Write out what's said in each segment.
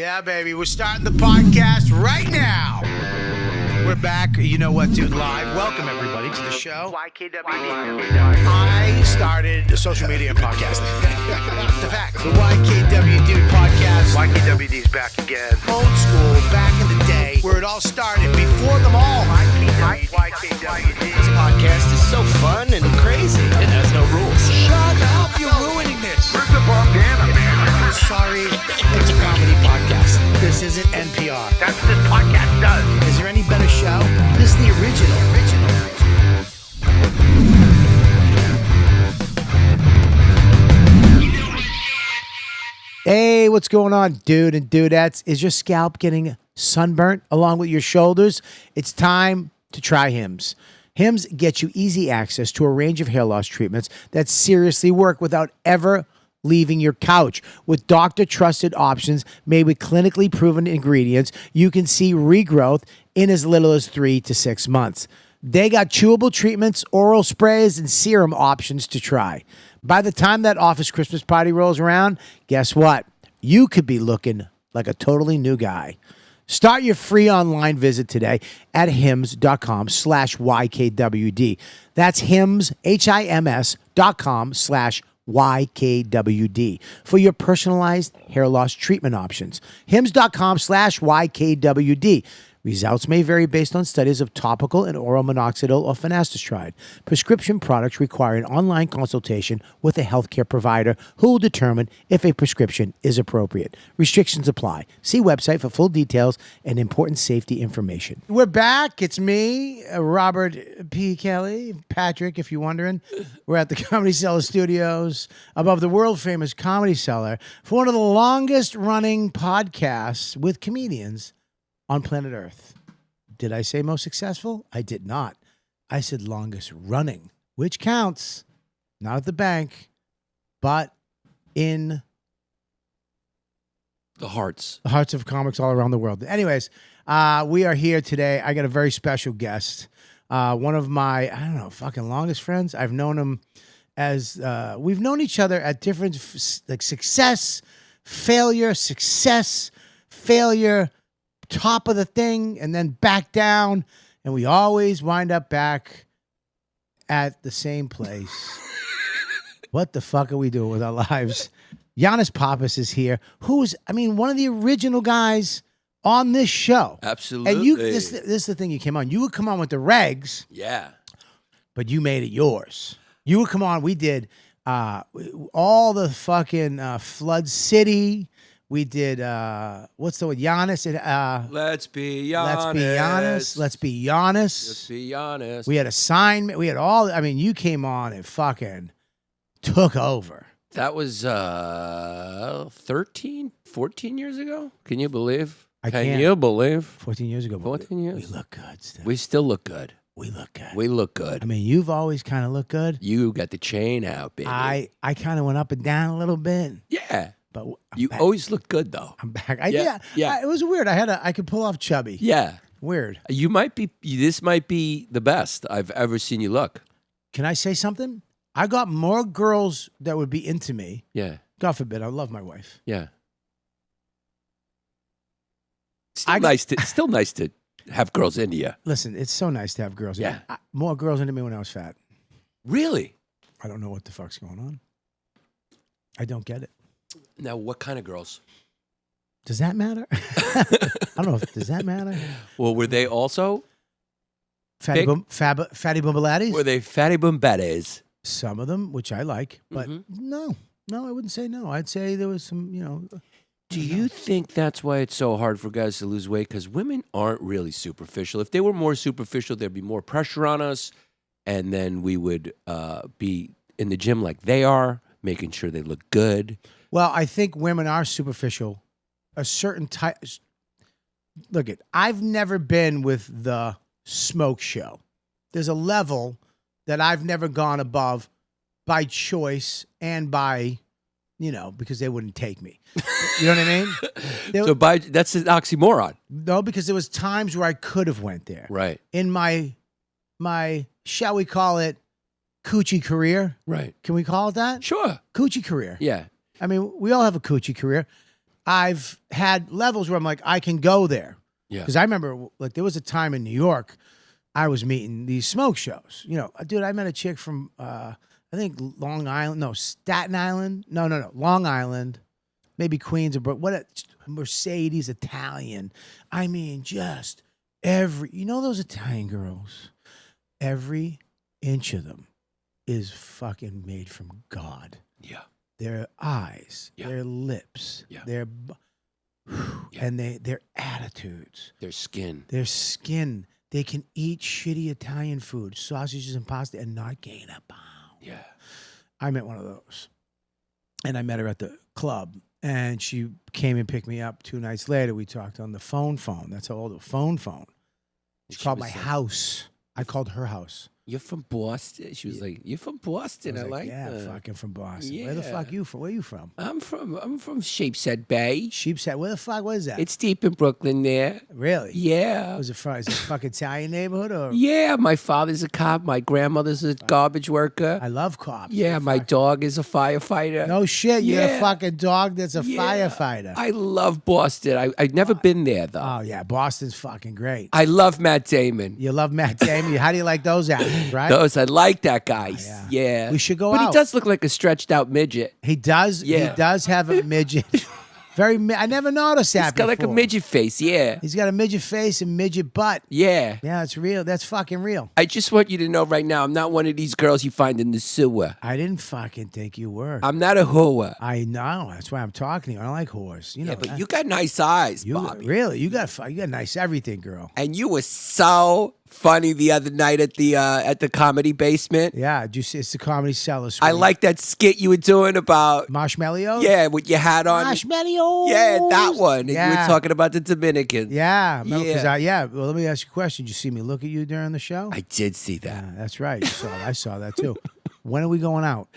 Yeah, baby, we're starting the podcast right now. We're back. You know what, dude? Live. Welcome, everybody, to the show. YKWD. I started social media and podcasting. The fact. The YKWD podcast. YKWD's back again. Old school, back in the day, where it all started, before them all. YKWD. This podcast is so fun and crazy. It has no rules. Shut up. You're ruining this. Where's the bandana, man? Sorry, it's a comedy podcast. This isn't NPR. That's what this podcast does. Is there any better show? This is the original. Hey, what's going on, dude and dudettes? Is your scalp getting sunburnt along with your shoulders? It's time to try Hims. Hims get you easy access to a range of hair loss treatments that seriously work without ever leaving your couch. With doctor-trusted options made with clinically proven ingredients, you can see regrowth in as little as 3 to 6 months. They got chewable treatments, oral sprays, and serum options to try. By the time that office Christmas party rolls around, guess what? You could be looking like a totally new guy. Start your free online visit today at hims.com/YKWD. That's hims, HIMS.com/YKWD for your personalized hair loss treatment options. hims.com/YKWD. Results may vary based on studies of topical and oral minoxidil or finasteride. Prescription products require an online consultation with a healthcare provider who will determine if a prescription is appropriate. Restrictions apply. See website for full details and important safety information. We're back. It's me, Robert P. Kelly, Patrick, if you're wondering. We're at the Comedy Cellar Studios above the world-famous Comedy Cellar for one of the longest-running podcasts with comedians on planet Earth. Did I say most successful? I did not. I said longest running, which counts, not at the bank, but in the hearts of comics all around the world. Anyways, we are here today. I got a very special guest. One of my, fucking longest friends. I've known him as, we've known each other at different, success, failure, top of the thing, and then back down, and we always wind up back at the same place. What the fuck are we doing with our lives? Yannis Pappas is here, who's, one of the original guys on this show. Absolutely. And this is the thing, you came on. You would come on with the regs. Yeah. But you made it yours. You would come on, we did all the fucking Flood City. We did, what's the word? Giannis. Let's be Giannis. Let's be Giannis. We had assignment. We had all, you came on and fucking took over. That was 13, 14 years ago? Can you believe? Can you believe? 14 years ago. 14 years. We look good still. We still look good. We look good. We look good. You've always kind of looked good. You got the chain out, baby. I kind of went up and down a little bit. Yeah. But you always look good, though. I'm back. Yeah. It was weird. I could pull off chubby. Yeah. Weird. This might be the best I've ever seen you look. Can I say something? I got more girls that would be into me. Yeah. God forbid. I love my wife. Yeah. Still nice to have girls into you. Listen, it's so nice to have girls. Yeah. More girls into me when I was fat. Really? I don't know what the fuck's going on. I don't get it. Now, what kind of girls? Does that matter? I don't know. Does that matter? Well, were they also fatty boombalatties? Were they fatty boombatties? Some of them, which I like, but no, I wouldn't say no. I'd say there was some, Do you think that's why it's so hard for guys to lose weight? Because women aren't really superficial. If they were more superficial, there'd be more pressure on us, and then we would be in the gym like they are, making sure they look good. Well, I think women are superficial. A certain type. Look, I've never been with the smoke show. There's a level that I've never gone above by choice and by, because they wouldn't take me. You know what I mean? That's an oxymoron. No, because there was times where I could have went there. Right. In my, shall we call it, coochie career? Right. Can we call it that? Sure. Coochie career. Yeah. We all have a coochie career. I've had levels where I'm like, I can go there. Yeah. Because I remember, like, there was a time in New York, I was meeting these smoke shows. You know, dude, I met a chick from, I think Long Island, no, Staten Island. No, Long Island, maybe Queens or what? Mercedes Italian. I mean, just you know those Italian girls, every inch of them is fucking made from God. Yeah. Their eyes, their lips, their and their attitudes, their skin. They can eat shitty Italian food, sausages and pasta, and not gain a pound. Yeah. I met one of those. And I met her at the club. And she came and picked me up 2 nights later. We talked on the phone. That's how old, the phone. She called my house. I called her house. You're from Boston? She was like, you're from Boston. I like yeah, that. fucking from Boston. Yeah. Where the fuck you from? Where you from? I'm from Sheepshead Bay. Sheepshead. Where the fuck was that? It's deep in Brooklyn there. Really? Yeah. Was it from? Is it a fucking Italian neighborhood or? Yeah, my father's a cop. My grandmother's a garbage worker. I love cops. Yeah, my dog is a firefighter. No shit. You got a fucking dog that's a firefighter. I love Boston. I've never been there though. Oh yeah, Boston's fucking great. I love Matt Damon. You love Matt Damon. How do you like those actors? Right? I like that guy. Yeah. We should go but out. But he does look like a stretched out midget. He does. Yeah. He does have a midget. I never noticed that. He's got like a midget face. Yeah. He's got a midget face and midget butt. Yeah. Yeah, it's real. That's fucking real. I just want you to know right now, I'm not one of these girls you find in the sewer. I didn't fucking think you were. I'm not a whore. I know. That's why I'm talking to you. I don't like whores. You know. Yeah, but you got nice eyes, you, Bobby. Really? You got nice everything, girl. And you were so funny the other night at the comedy basement. Yeah, it's the Comedy Cellar. I like that skit you were doing about marshmallows. Yeah, with your hat on. Marshmallows. Yeah, that one. Yeah. You were talking about the Dominicans. Yeah. Well, let me ask you a question. Did you see me look at you during the show? I did see that. Yeah, that's right. I saw that too. When are we going out?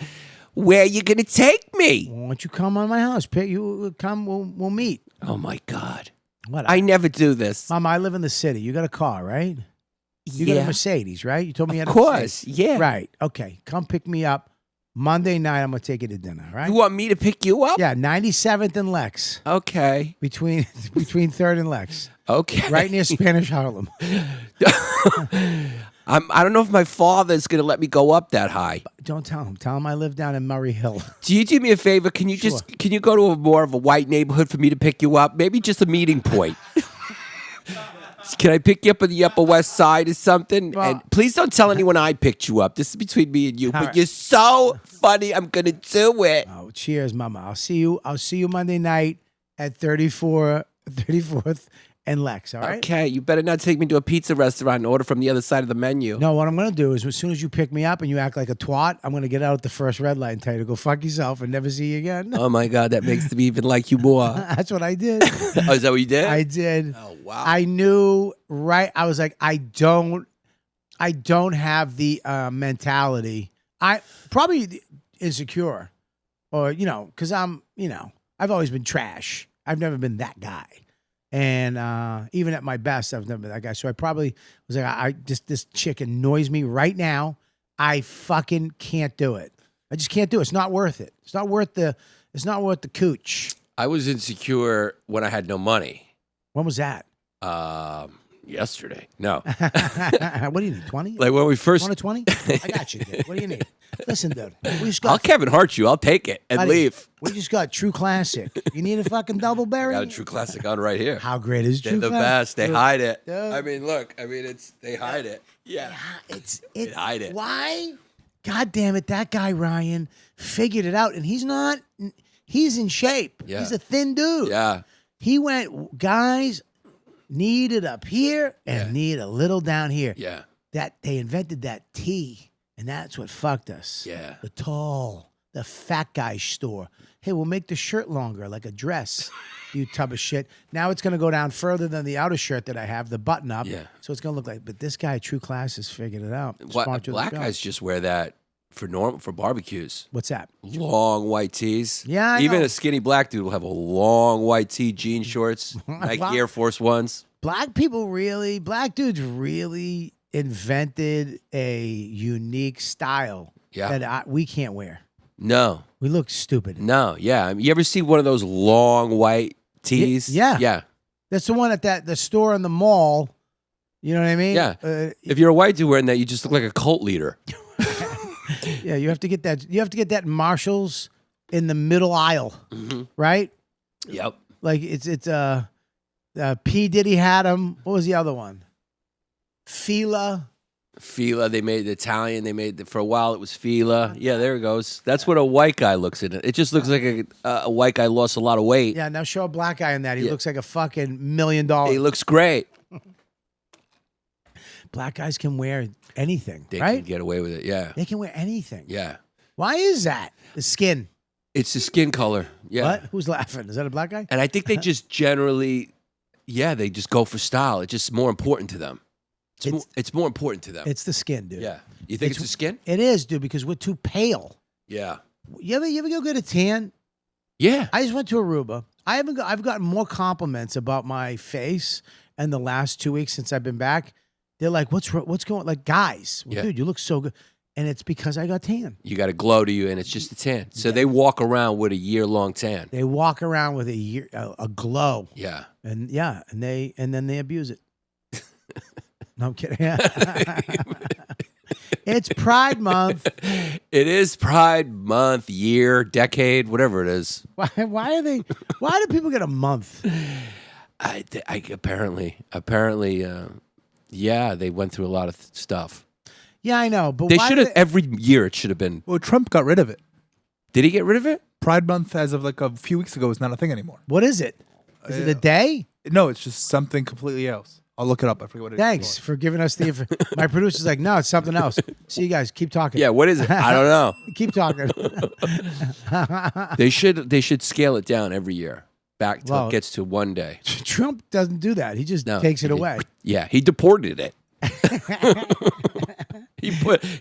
Where are you gonna take me? Why don't you come on my house? Come. We'll meet. Oh my God. What? I never do this. Mom, I live in the city. You got a car, right? You got a Mercedes, right? You told me you had a Mercedes. Yeah. Right. Okay. Come pick me up. Monday night, I'm going to take you to dinner, right? You want me to pick you up? Yeah, 97th and Lex. Okay. Between 3rd and Lex. Okay. Right near Spanish Harlem. I don't know if my father's going to let me go up that high. Don't tell him. Tell him I live down in Murray Hill. Do you do me a favor? Can you can you go to more of a white neighborhood for me to pick you up? Maybe just a meeting point. Can I pick you up on the Upper West Side or something? Well, and please don't tell anyone I picked you up. This is between me and you. But right. You're so funny. I'm gonna do it. Oh, cheers, Mama. I'll see you Monday night at 34th and Lex. All right. Okay. You better not take me to a pizza restaurant and order from the other side of the menu. No, what I'm going to do is as soon as you pick me up and you act like a twat, I'm going to get out at the first red light and tell you to go fuck yourself and never see you again. Oh my God, that makes me even like you more. That's what I did. Oh, is that what you did? I did. Oh wow. I knew right. I was like, I don't have the mentality. I probably insecure, or because I've always been trash. I've never been that guy. And even at my best, I've never been that guy. So I probably was like, this chick annoys me right now. I fucking can't do it. I just can't do it. It's not worth it. It's not worth the cooch. I was insecure when I had no money. When was that? Yesterday. No. What do you need? 20? Like when we first. Want a 20? I got you, dude. What do you need? Listen, dude. I'll Kevin Hart you. I'll take it and leave. We just got True Classic. You need a fucking double berry? I got a True Classic on right here. How great is True They're the Classic? best. They hide it. Dude. I mean, look. I mean, they hide it. Yeah. They hide it. Why? God damn it. That guy, Ryan, figured it out. And he's in shape. Yeah. He's a thin dude. Yeah. He went, guys, need it up here and need a little down here. Yeah. That they invented that T, and that's what fucked us. Yeah. The fat guy store. Hey, we'll make the shirt longer, like a dress, you tub of shit. Now it's going to go down further than the outer shirt that I have, the button up. Yeah. So it's going to look like, but this guy, True Class, has figured it out. What, black guys just wear that for barbecues. What's that? Long white tees. Yeah, I Even know. a skinny black dude will have a long white tee, jean shorts, Nike Air Force Ones. Black dudes really invented a unique style that we can't wear. No. We look stupid. No, yeah. I mean, you ever see one of those long white tees. Yeah. Yeah. That's the one at the store in the mall. You know what I mean? Yeah. If you're a white dude wearing that, you just look like a cult leader. Yeah, you have to get that. You have to get that in Marshalls in the middle aisle, right? Yep. Like it's P Diddy had them. What was the other one? Fila. They made Italian. They made for a while. It was Fila. Yeah, there it goes. That's what a white guy looks in it. It just looks like a white guy lost a lot of weight. Yeah, now show a black guy in that. He looks like a fucking $1 million. He looks great. Black guys can wear anything, They right? can get away with it. Yeah. They can wear anything. Yeah. Why is that? The skin. It's the skin color. Yeah. What? Who's laughing? Is that a black guy? And I think they just generally, they just go for style. It's just more important to them. It's more important to them. It's the skin, dude. Yeah. You think it's the skin? It is, dude, because we're too pale. Yeah. You ever go get a tan? Yeah. I just went to Aruba. I've gotten more compliments about my face in the last 2 weeks since I've been back. They're like, what's going? Like, guys, dude, you look so good, and it's because I got tan. You got a glow to you, and it's just a tan. So they walk around with a year-long tan. They walk around with a glow. Yeah. And then they abuse it. No, I'm kidding. It's Pride Month. It is Pride Month, year, decade, whatever it is. Why do people get a month? I apparently, they went through a lot of stuff. Yeah, I know, but They why should have every year. It should have been. Well, Trump got rid of it. Did he get rid of it? Pride Month, as of like a few weeks ago, is not a thing anymore. What is it? Is it a day? No, it's just something completely else. I'll look it up. I forget what it is. Thanks for giving us the my producer's like, no, it's something else. See you guys. Keep talking. Yeah. What is it? I don't know. Keep talking. They should scale it down every year. Back till Well, it gets to one day. Trump doesn't do that. He just No, takes it away. Yeah, he deported it.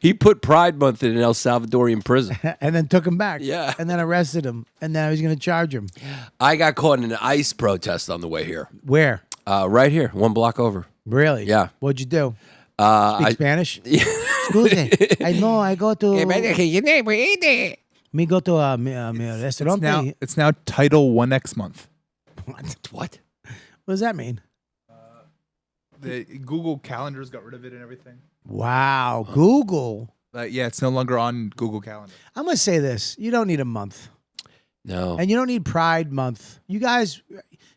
He put Pride Month in an El Salvadorian prison. And then took him back. Yeah. And then arrested him. And now he's going to charge him. I got caught in an ICE protest on the way here. Where? Right here, 1 block over. Really? Yeah. What'd you do? Speak I, Spanish? Excuse me. I know. I go to. Me go to a restaurant. It's now Title 1X month. What? what? What does that mean? The Google calendars got rid of it and everything. Wow. Google. Yeah, it's no longer on Google Calendar. I'm going to say this. You don't need a month. No. And you don't need Pride Month. You guys,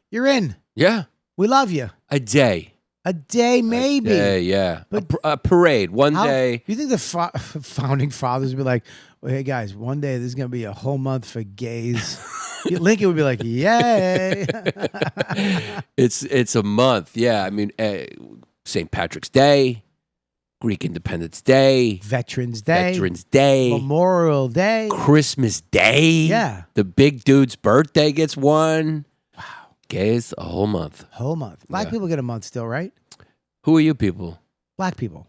you're in. Yeah, We love you. a day. A day, maybe. A day, yeah. But- a parade, one day. You think the founding fathers would be like, well, hey, guys, one day there's going to be a whole month for gays? Lincoln would be like, yay. It's a month. Yeah, I mean, St. Patrick's Day, Greek Independence Day, Veterans Day. Veterans Day, Memorial Day. Christmas Day. Yeah. The big dude's birthday gets one. Wow. Gays, a whole month. Whole month. Black people get a month still, right? Who are you people? Black people.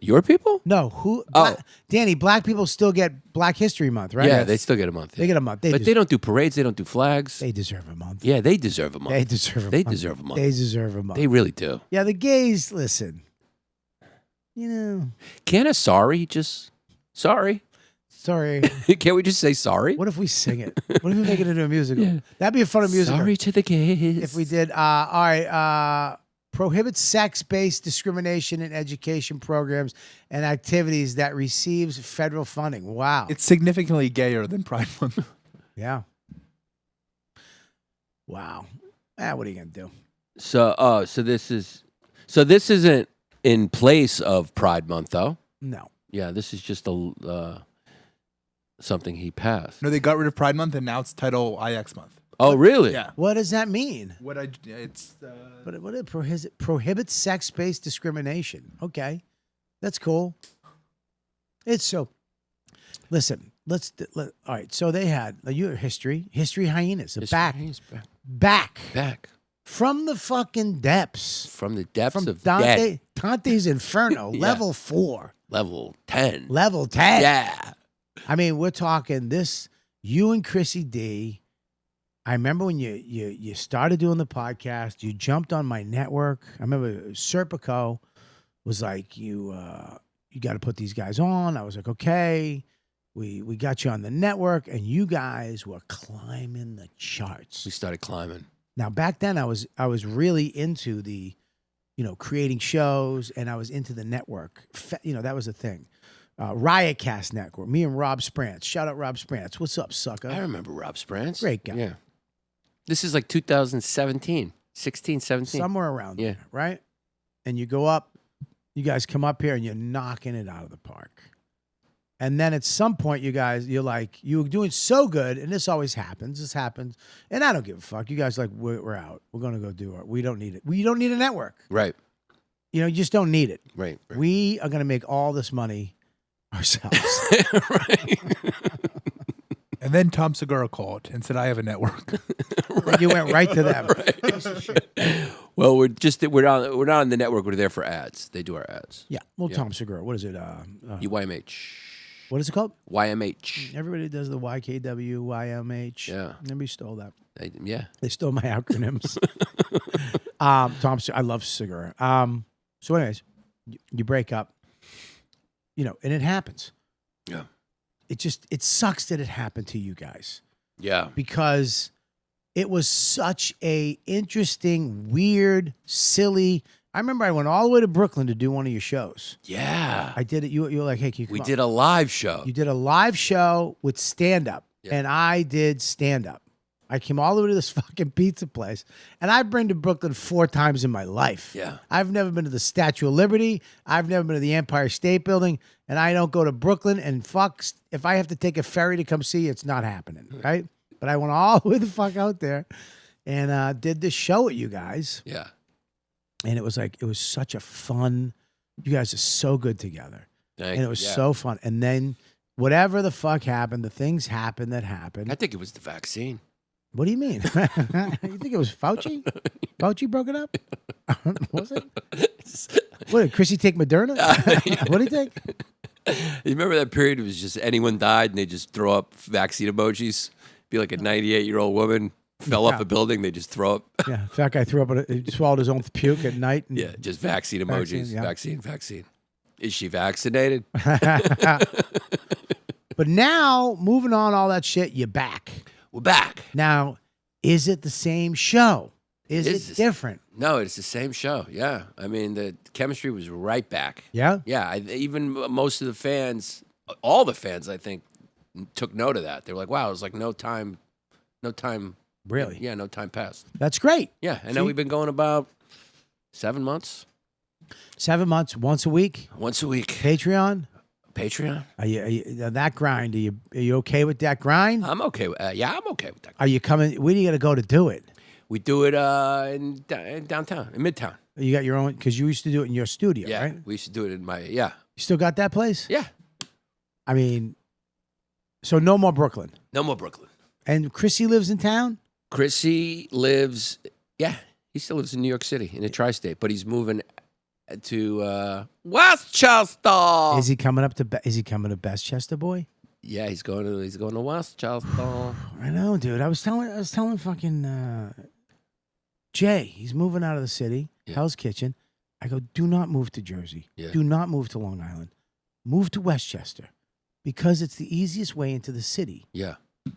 Your people? No, who? Oh. Danny, black people still get Black History Month, right? Yeah, they still get a month. They get a month. But they don't do parades. They don't do flags. They deserve a month. Yeah, they deserve a month. They deserve a month. They deserve a month. They deserve a month. They really do. Yeah, the gays, listen. You know. Can't a sorry just sorry? Sorry. Can't we just say sorry? What if we sing it? What if we make it into a musical? Yeah. That'd be a fun musical. Sorry to the gays. If we did, all right, prohibits sex-based discrimination in education programs and activities that receives federal funding. Wow. It's significantly gayer than Pride Month. Yeah. Wow. What are you gonna do? So this isn't in place of Pride Month though. No. Yeah, this is just a something he passed. No, they got rid of Pride Month and now it's Title IX month. Oh, really? Yeah. What does that mean? It's But what it prohibits sex-based discrimination. Okay, that's cool. It's so. Listen, all right. So they had your History Hyenas, He's back back from the fucking depths, from the depths from of death. Dante's Inferno, Yeah. level 4, Level 10. level 10. Yeah. I mean, we're talking this. You and Chrissy D. I remember when you started doing the podcast, you jumped on my network. I remember Serpico was like, you got to put these guys on. I was like, okay. We got you on the network, and you guys were climbing the charts. We started climbing. Now back then I was really into the, creating shows, and I was into the network. That was the thing. Riotcast Network. Me and Rob Sprance. Shout out Rob Sprance. What's up, sucker? I remember Rob Sprance. Great guy. Yeah. This is like 2017, 16, 17. Somewhere around there, right? And you go up, you guys come up here and you're knocking it out of the park. And then at some point, you're like, you were doing so good, and this always happens. This happens. And I don't give a fuck. You guys are like, we're out. We're going to go do it. We don't need it. We don't need a network. Right. You just don't need it. Right. We are going to make all this money ourselves. Right. And then Tom Segura called and said, I have a network. And you went right to them. Right. Well, we're not on the network. We're there for ads. They do our ads. Yeah. Well, Tom Segura, what is it? YMH. What is it called? YMH. Everybody does the YKW, YMH. Yeah. Everybody stole that. Yeah. They stole my acronyms. I love Segura. So anyways, you break up, and it happens. Yeah. It sucks that it happened to you guys. Yeah. Because it was such a interesting, weird, silly. I remember I went all the way to Brooklyn to do one of your shows. Yeah. I did it. You were like, hey, can you come We up? did a live show. You did a live show with stand-up, and I did stand-up. I came all the way to this fucking pizza place, and I've been to Brooklyn 4 times in my life. Yeah. I've never been to the Statue of Liberty. I've never been to the Empire State Building, and I don't go to Brooklyn, and if I have to take a ferry to come see you, it's not happening, right? But I went all the way the fuck out there and did this show with you guys. Yeah. And it was such a fun, you guys are so good together. And it was so fun. And then whatever the fuck happened, the things happened that happened. I think it was the vaccine. What do you mean? You think it was Fauci? Fauci broke it up? Was it? What, did Chrissy take Moderna? What did he take? You remember that period? It was just anyone died and they just throw up vaccine emojis. Be like a 98-year-old woman fell off a building, they just throw up. Yeah, fat guy threw up, he swallowed his own puke at night. And Yeah, just vaccine emojis. Vaccine. Is she vaccinated? But now, moving on, all that shit, you're back. We're back. Now, is it the same show? Is it different? No, it's the same show. Yeah. I mean, the chemistry was right back. Yeah? Yeah. Even most of the fans, all the fans, I think, took note of that. They were like, wow, it was like no time. Really? Yeah, no time passed. That's great. Yeah. And now we've been going about 7 months. 7 months, once a week? Once a week. Patreon? Patreon? Are you that grind? Are you okay with that grind? I'm okay. I'm okay with that. Are you coming? Where do you got to go to do it? We do it in downtown, in Midtown. You got your own, because you used to do it in your studio, Yeah, right? we used to do it in my, yeah. You still got that place? Yeah. I mean, so no more Brooklyn. No more Brooklyn. And Chrissy lives in town? Chrissy lives, he still lives in New York City, in the tri-state, but he's moving to Westchester. Is he coming up to Bestchester, boy? Yeah, he's going to Westchester. I know, dude. I was telling fucking Jay, he's moving out of the city, Hell's Kitchen. I go, do not move to Jersey. Yeah. Do not move to Long Island. Move to Westchester because it's the easiest way into the city. Yeah.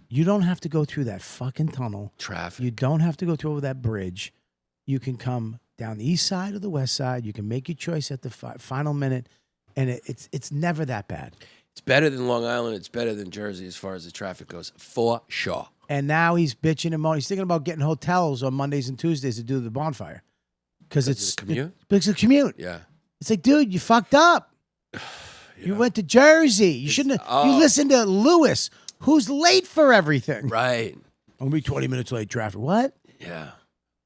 You don't have to go through that fucking tunnel. Traffic. You don't have to go through over that bridge. You can come down the east side or the west side. You can make your choice at the final minute, and it's never that bad. It's better than Long Island. It's better than Jersey as far as the traffic goes, for sure. And now he's bitching and moaning. He's thinking about getting hotels on Mondays and Tuesdays to do the bonfire. Because it's a commute? It's a commute. Yeah. It's like, dude, you fucked up. You went to Jersey. You shouldn't have. You listened to Lewis, who's late for everything. Right. I'm going to be 20 minutes late traffic. What? Yeah.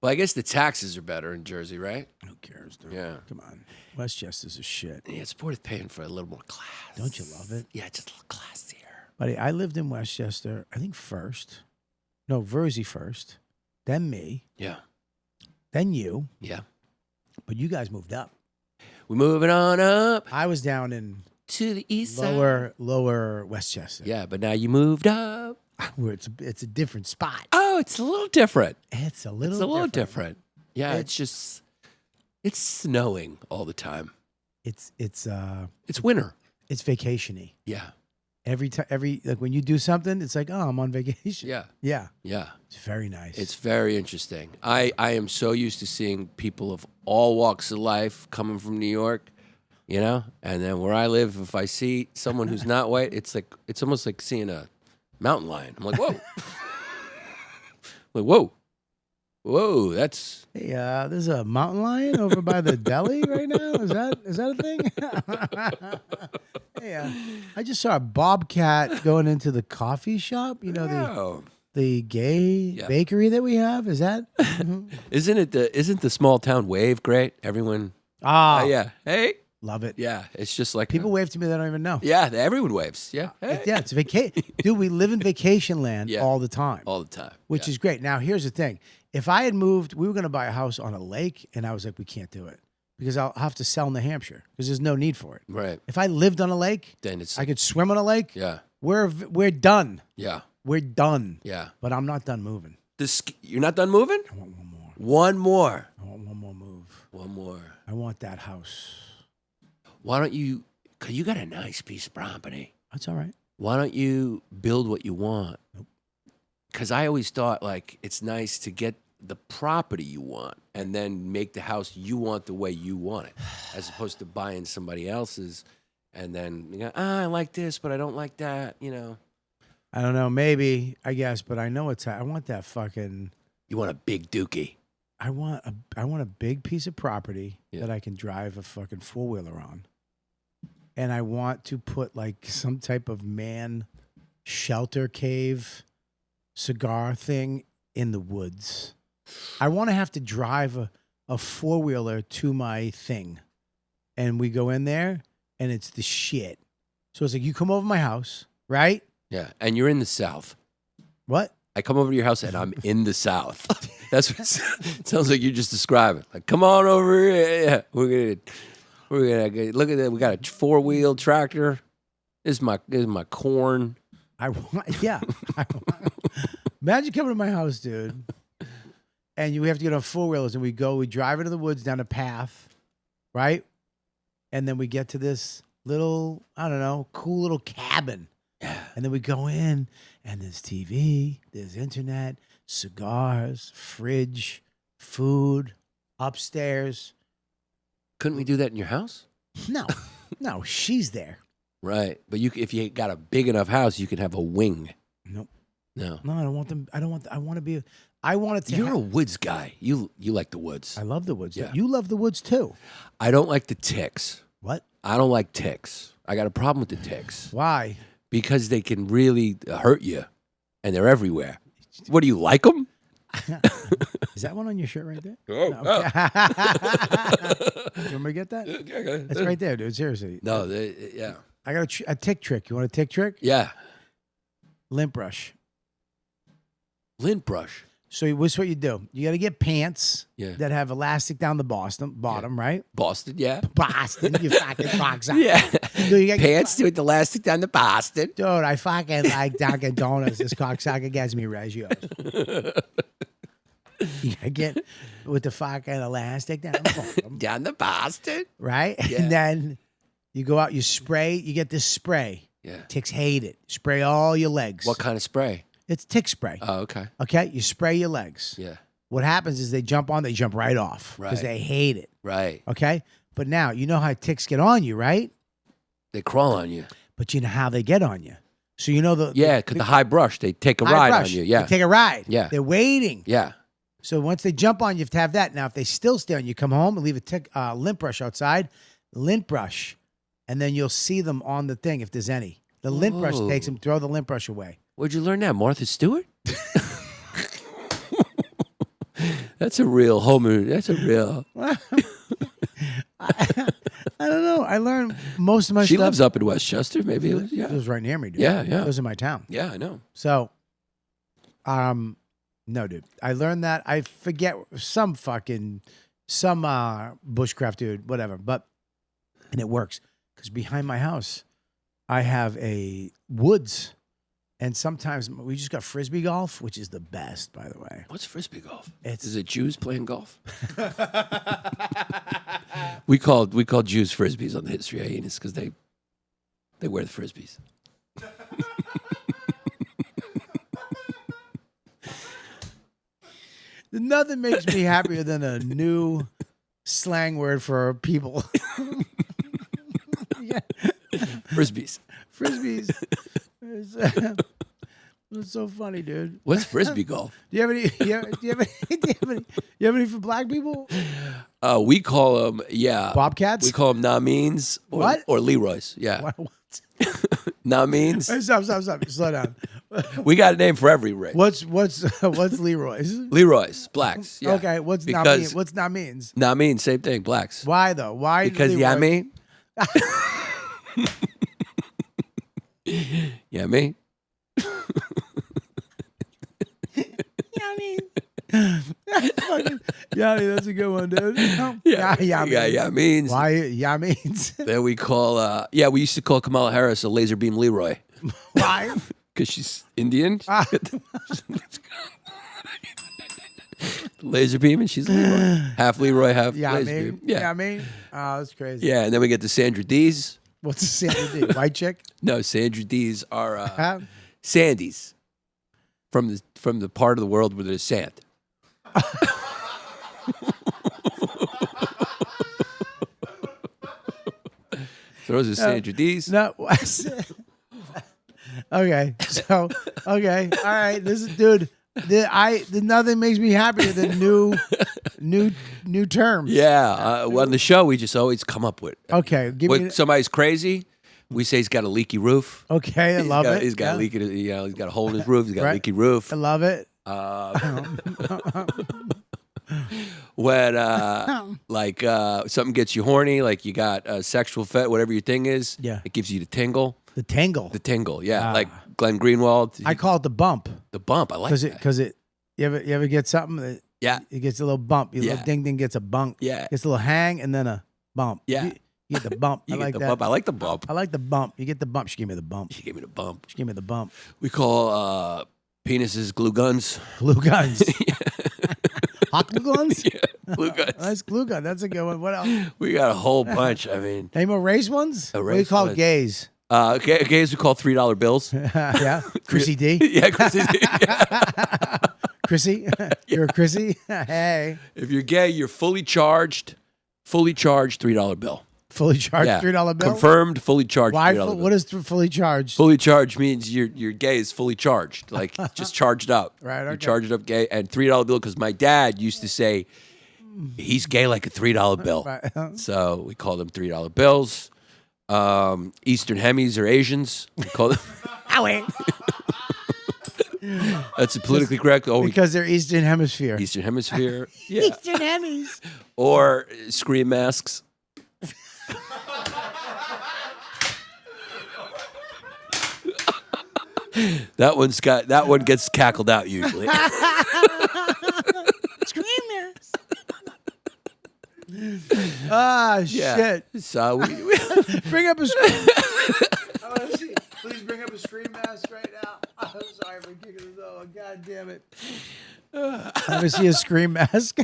Well, I guess the taxes are better in Jersey, right? Who cares, dude? Yeah. Come on. Westchester's a shit. Yeah, it's worth paying for a little more class. Don't you love it? Yeah, just a little classier. Buddy, I lived in Westchester, I think first. No, Versey first. Then me. Yeah. Then you. Yeah. But you guys moved up. We're moving on up I was down in to the east side. lower Westchester. Yeah, but now you moved up. Where it's a different spot. Oh, it's a little different. It's a little different. Yeah, it's snowing all the time. It's It's winter. it's vacation-y. Yeah. every like when you do something, it's like, oh, I'm on vacation. Yeah. Yeah. Yeah. It's very nice. It's very interesting. I am so used to seeing people of all walks of life coming from New York, you know? And then where I live, if I see someone who's not white, it's almost like seeing a mountain lion. I'm like, whoa. Like, whoa. Whoa, that's Hey, there's a mountain lion over by the deli right now. Is that a thing? Hey, I just saw a bobcat going into the coffee shop. You know the gay bakery that we have. Is that? Isn't the small town wave great? Everyone yeah. Hey. Love it. Yeah. It's just like People wave to me that I don't even know. Yeah, everyone waves. Yeah. Hey. Yeah, it's vacation. Dude, we live in vacation land all the time. All the time. Which is great. Now, here's the thing. If I had moved, we were going to buy a house on a lake, and I was like, we can't do it because I'll have to sell New Hampshire because there's no need for it. Right. If I lived on a lake, Then it's I could swim on a lake. Yeah. We're done. Yeah. We're done. Yeah. But I'm not done moving. You're not done moving? I want one more. One more. I want one more move. One more. I want that house. Why don't you, because you got a nice piece of property. That's all right. Why don't you build what you want? Nope. Because I always thought, like, it's nice to get the property you want and then make the house you want the way you want it, as opposed to buying somebody else's and then, you go, I like this, but I don't like that, you know. I don't know. Maybe, I guess, but I know I want that fucking. You want a big dookie. I want a big piece of property that I can drive a fucking 4-wheeler on. And I want to put like some type of man shelter cave cigar thing in the woods. I want to have to drive a 4-wheeler to my thing. And we go in there and it's the shit. So it's like, you come over my house, right? Yeah. And you're in the South. What? I come over to your house and I'm in the South. That's what it sounds like you just described it. Like, come on over here. Yeah. We're gonna look at that. We got a 4-wheel tractor. This is my corn. Imagine coming to my house, dude. And we have to get on 4-wheelers and we drive into the woods down a path, right? And then we get to this little, I don't know, cool little cabin. Yeah. And then we go in and there's TV, there's internet, cigars, fridge, food, upstairs. Couldn't we do that in your house? No, she's there. Right. But if you got a big enough house, you can have a wing. Nope. No. No, I don't want them. I want to be. I want it to. You're a woods guy. You like the woods. I love the woods. Yeah. You love the woods too. I don't like the ticks. What? I don't like ticks. I got a problem with the ticks. Why? Because they can really hurt you, and they're everywhere. What, do you like them? Is that one on your shirt right there? Oh, No, okay. You want me to get that? That's right there, dude. Seriously. No, yeah. I got a tick trick. You want a tick trick? Yeah. Lint brush. Lint brush. So this is what you do. You got to get pants Yeah. that have elastic down the bottom, right? Boston, yeah. Boston, you fucking cocksucker. Yeah. Dude, you got Pants with elastic down the Boston. Dude, I fucking like Dunkin' Donuts. This cocksucker gets me regios. You gotta get with the fucking elastic down the bottom, Down the Boston. right? Yeah. And then you go out, you spray. You get this spray. Yeah. Ticks hate it. Spray all your legs. What kind of spray? It's tick spray. Oh, okay. Okay, you spray your legs. Yeah. What happens is they jump right off because Right. they hate it. Right. Okay, but now you know how ticks get on you, right? They crawl on you. But you know how they get on you. So you know Yeah, because the high brush, they take a high ride brush. on you. Yeah. They take a ride. Yeah. They're waiting. Yeah. So once they jump on you, you have to have that. Now, if they still stay on you, come home and leave a lint brush outside. Lint brush. And then you'll see them on the thing if there's any. The lint brush Whoa. takes them, throw the lint brush away. Where'd you learn that? Martha Stewart? That's a real homer. That's a real. I don't know. I learned most of my She stuff. lives up in Westchester. Maybe. It Yeah. was right near me, dude. Yeah, yeah. It was in my town. Yeah, I know. So, no, dude. I learned that. I forget some bushcraft dude, whatever. And it works because behind my house, I have a woods, and sometimes we just got frisbee golf, which is the best, by the way. What's frisbee golf? It's- Is it Jews playing golf? we called Jews frisbees on the History Hyenas because they wear the frisbees. Nothing makes me happier than a new slang word for people. Yeah. Frisbees. Frisbees. It's so funny, dude. What's frisbee golf? Do you have any? Do you have any for black people? We call them Bobcats. We call them Namins or Leroy's. Yeah, What? Namins. Hey, stop! Slow down. We got a name for every race. What's Leroy's? Leroy's, blacks. Yeah. Okay, what's not mean? What's not means? Namin, same thing, blacks. Why though? Why? Because Leroy? Yummy. Yanni, that's a good one, dude. Yamins. Why Yamins? Then we call, we used to call Kamala Harris a laser beam Leroy. Why? Because she's Indian. Laser beam, and she's Leroy. Half Leroy, half laser beam. Yeah. Oh, that's crazy. Yeah, and then we get the Sandra D's. What's a Sandra D? White chick? No, Sandra D's are Sandies from the part of the world where there's sand. So those are Sandra D's. No. Okay. So all right. This is, dude. Nothing makes me happier than new terms. Yeah, on the show we just always come up with. Okay, When somebody's crazy, we say he's got a leaky roof. Okay, I love it. He's got a leaky. He's got a hole in his roof. He's got a leaky roof. I love it. When something gets you horny, like you got a sexual fet, whatever your thing is. Yeah. It gives you the tingle. The tangle. The tingle. Yeah, like Glenn Greenwald. I call it the bump. The bump. I like that. Because you ever get something that it gets a little bump. Your little ding ding gets a bump. Yeah. Gets a little hang and then a bump. Yeah. You get the bump. I like that. Bump. I like the bump. I like the bump. You get the bump. She gave me the bump. She gave me the bump. She gave me the bump. We call penises glue guns. Glue guns. Hot glue guns? Yeah, glue guns. Nice glue gun. That's a good one. What else? We got a whole bunch. I mean, Any more race ones? What do you race call ones. gays? Gays we call $3 bills. Yeah. Chrissy D? Yeah, Chrissy D. Yeah. Chrissy? You're a Chrissy? Hey. If you're gay, you're fully charged $3 bill. Fully charged Yeah. $3 bill? Confirmed, fully charged Why? $3 bill. What is fully charged? Fully charged means your gay is fully charged, like just charged up. Right, You okay. charged up gay, and $3 bill, because my dad used to say, he's gay like a $3 bill. Right. So we call them $3 bills. Eastern Hemis or Asians. We call them. That's politically correct. Oh, Because they're Eastern Hemisphere. Eastern Hemisphere. Yeah. Eastern Hemis. Or scream masks. That one gets cackled out usually. Screamers. Ah, shit. So we Bring up a scream. I want to see. Please bring up a scream mask right now. I'm sorry for kicking this over. God damn it. Let me see a scream mask.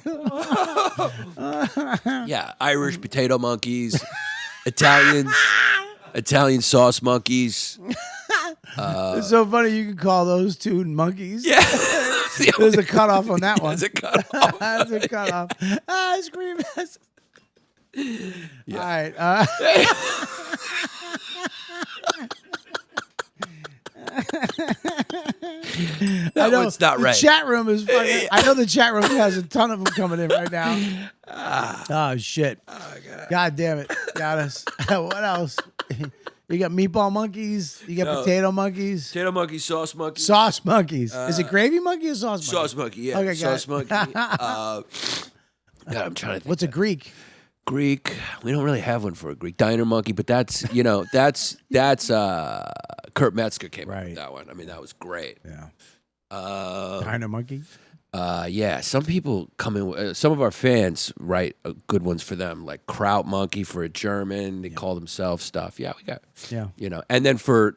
yeah, Irish potato monkeys, Italian sauce monkeys. It's so funny you can call those two monkeys. Yeah. There's a cutoff on that one. There's a cutoff. There's a cutoff. Scream mask. Yeah. All right. That one's not right. The chat room is fucking. I know the chat room has a ton of them coming in right now. Oh shit! Oh, God damn it! Got us. What else? You got meatball monkeys. You got potato monkeys. Potato monkey, sauce monkey. Sauce monkeys. Is it gravy monkey or sauce monkey? Sauce monkey, yeah. Okay, sauce got monkey. God, I'm trying to think. What's a Greek? Greek? We don't really have one for a Greek. Diner monkey, but that's Kurt Metzger came up with that one. I mean, that was great. Yeah. Diner monkey? Yeah, some people come in. Some of our fans write good ones for them, like Kraut Monkey for a German. They call themselves stuff. Yeah, we got. Yeah. And then for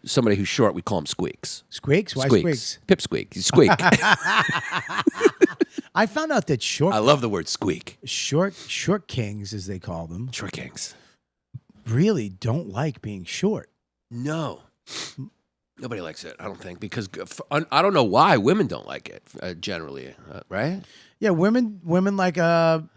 somebody who's short, we call them Squeaks. Squeaks? Why Squeaks? Pipsqueak. You squeak. I found out that I love the word squeak. Short kings, as they call them, Short kings really don't like being short. No. Nobody likes it, I don't think, because I don't know why women don't like it generally, right? Yeah, women like 5'9",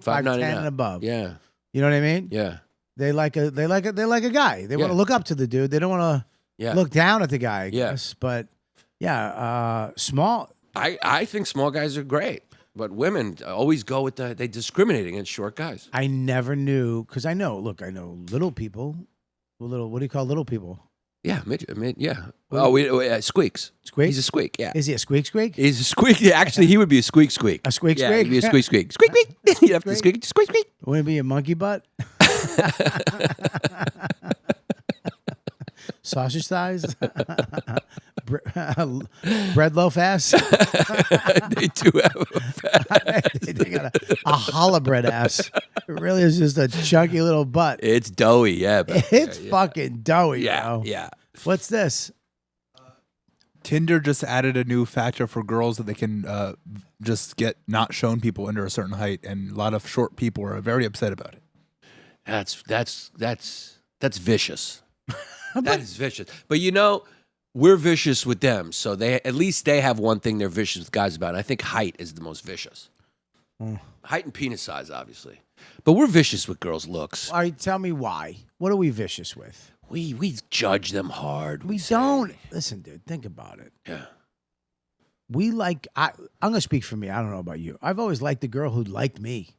5'10" and above. Yeah, You know what I mean? yeah, They like a guy. They want to look up to the dude. They don't want to yeah. look down at the guy, I Yeah. guess. But yeah, small. I think small guys are great, but women always go with they discriminate against short guys. I never knew because I know little people. What do you call little people? Yeah, yeah. Oh, squeaks. Squeak? He's a squeak. Yeah, Is he a squeak? he's a squeak. Yeah, actually, he would be a squeak. A squeak? Yeah, he'd be a squeak. Squeak. You'd have to squeak. Wouldn't it be a monkey butt? Sausage thighs? Bread loaf ass? They do have a fat. They got a hollow bread ass. It really is just a chunky little butt. It's doughy, yeah. It's fucking doughy, bro. Yeah. What's this? Tinder just added a new factor for girls that they can just get not shown people under a certain height, and a lot of short people are very upset about it. That's vicious. That is vicious. But we're vicious with them, so at least they have one thing they're vicious with guys about. And I think height is the most vicious. Height and penis size, obviously. But we're vicious with girls' looks. All right, tell me why. What are we vicious with? We judge them hard. We don't. Listen, dude, think about it. Yeah. I'm going to speak for me. I don't know about you. I've always liked the girl who liked me.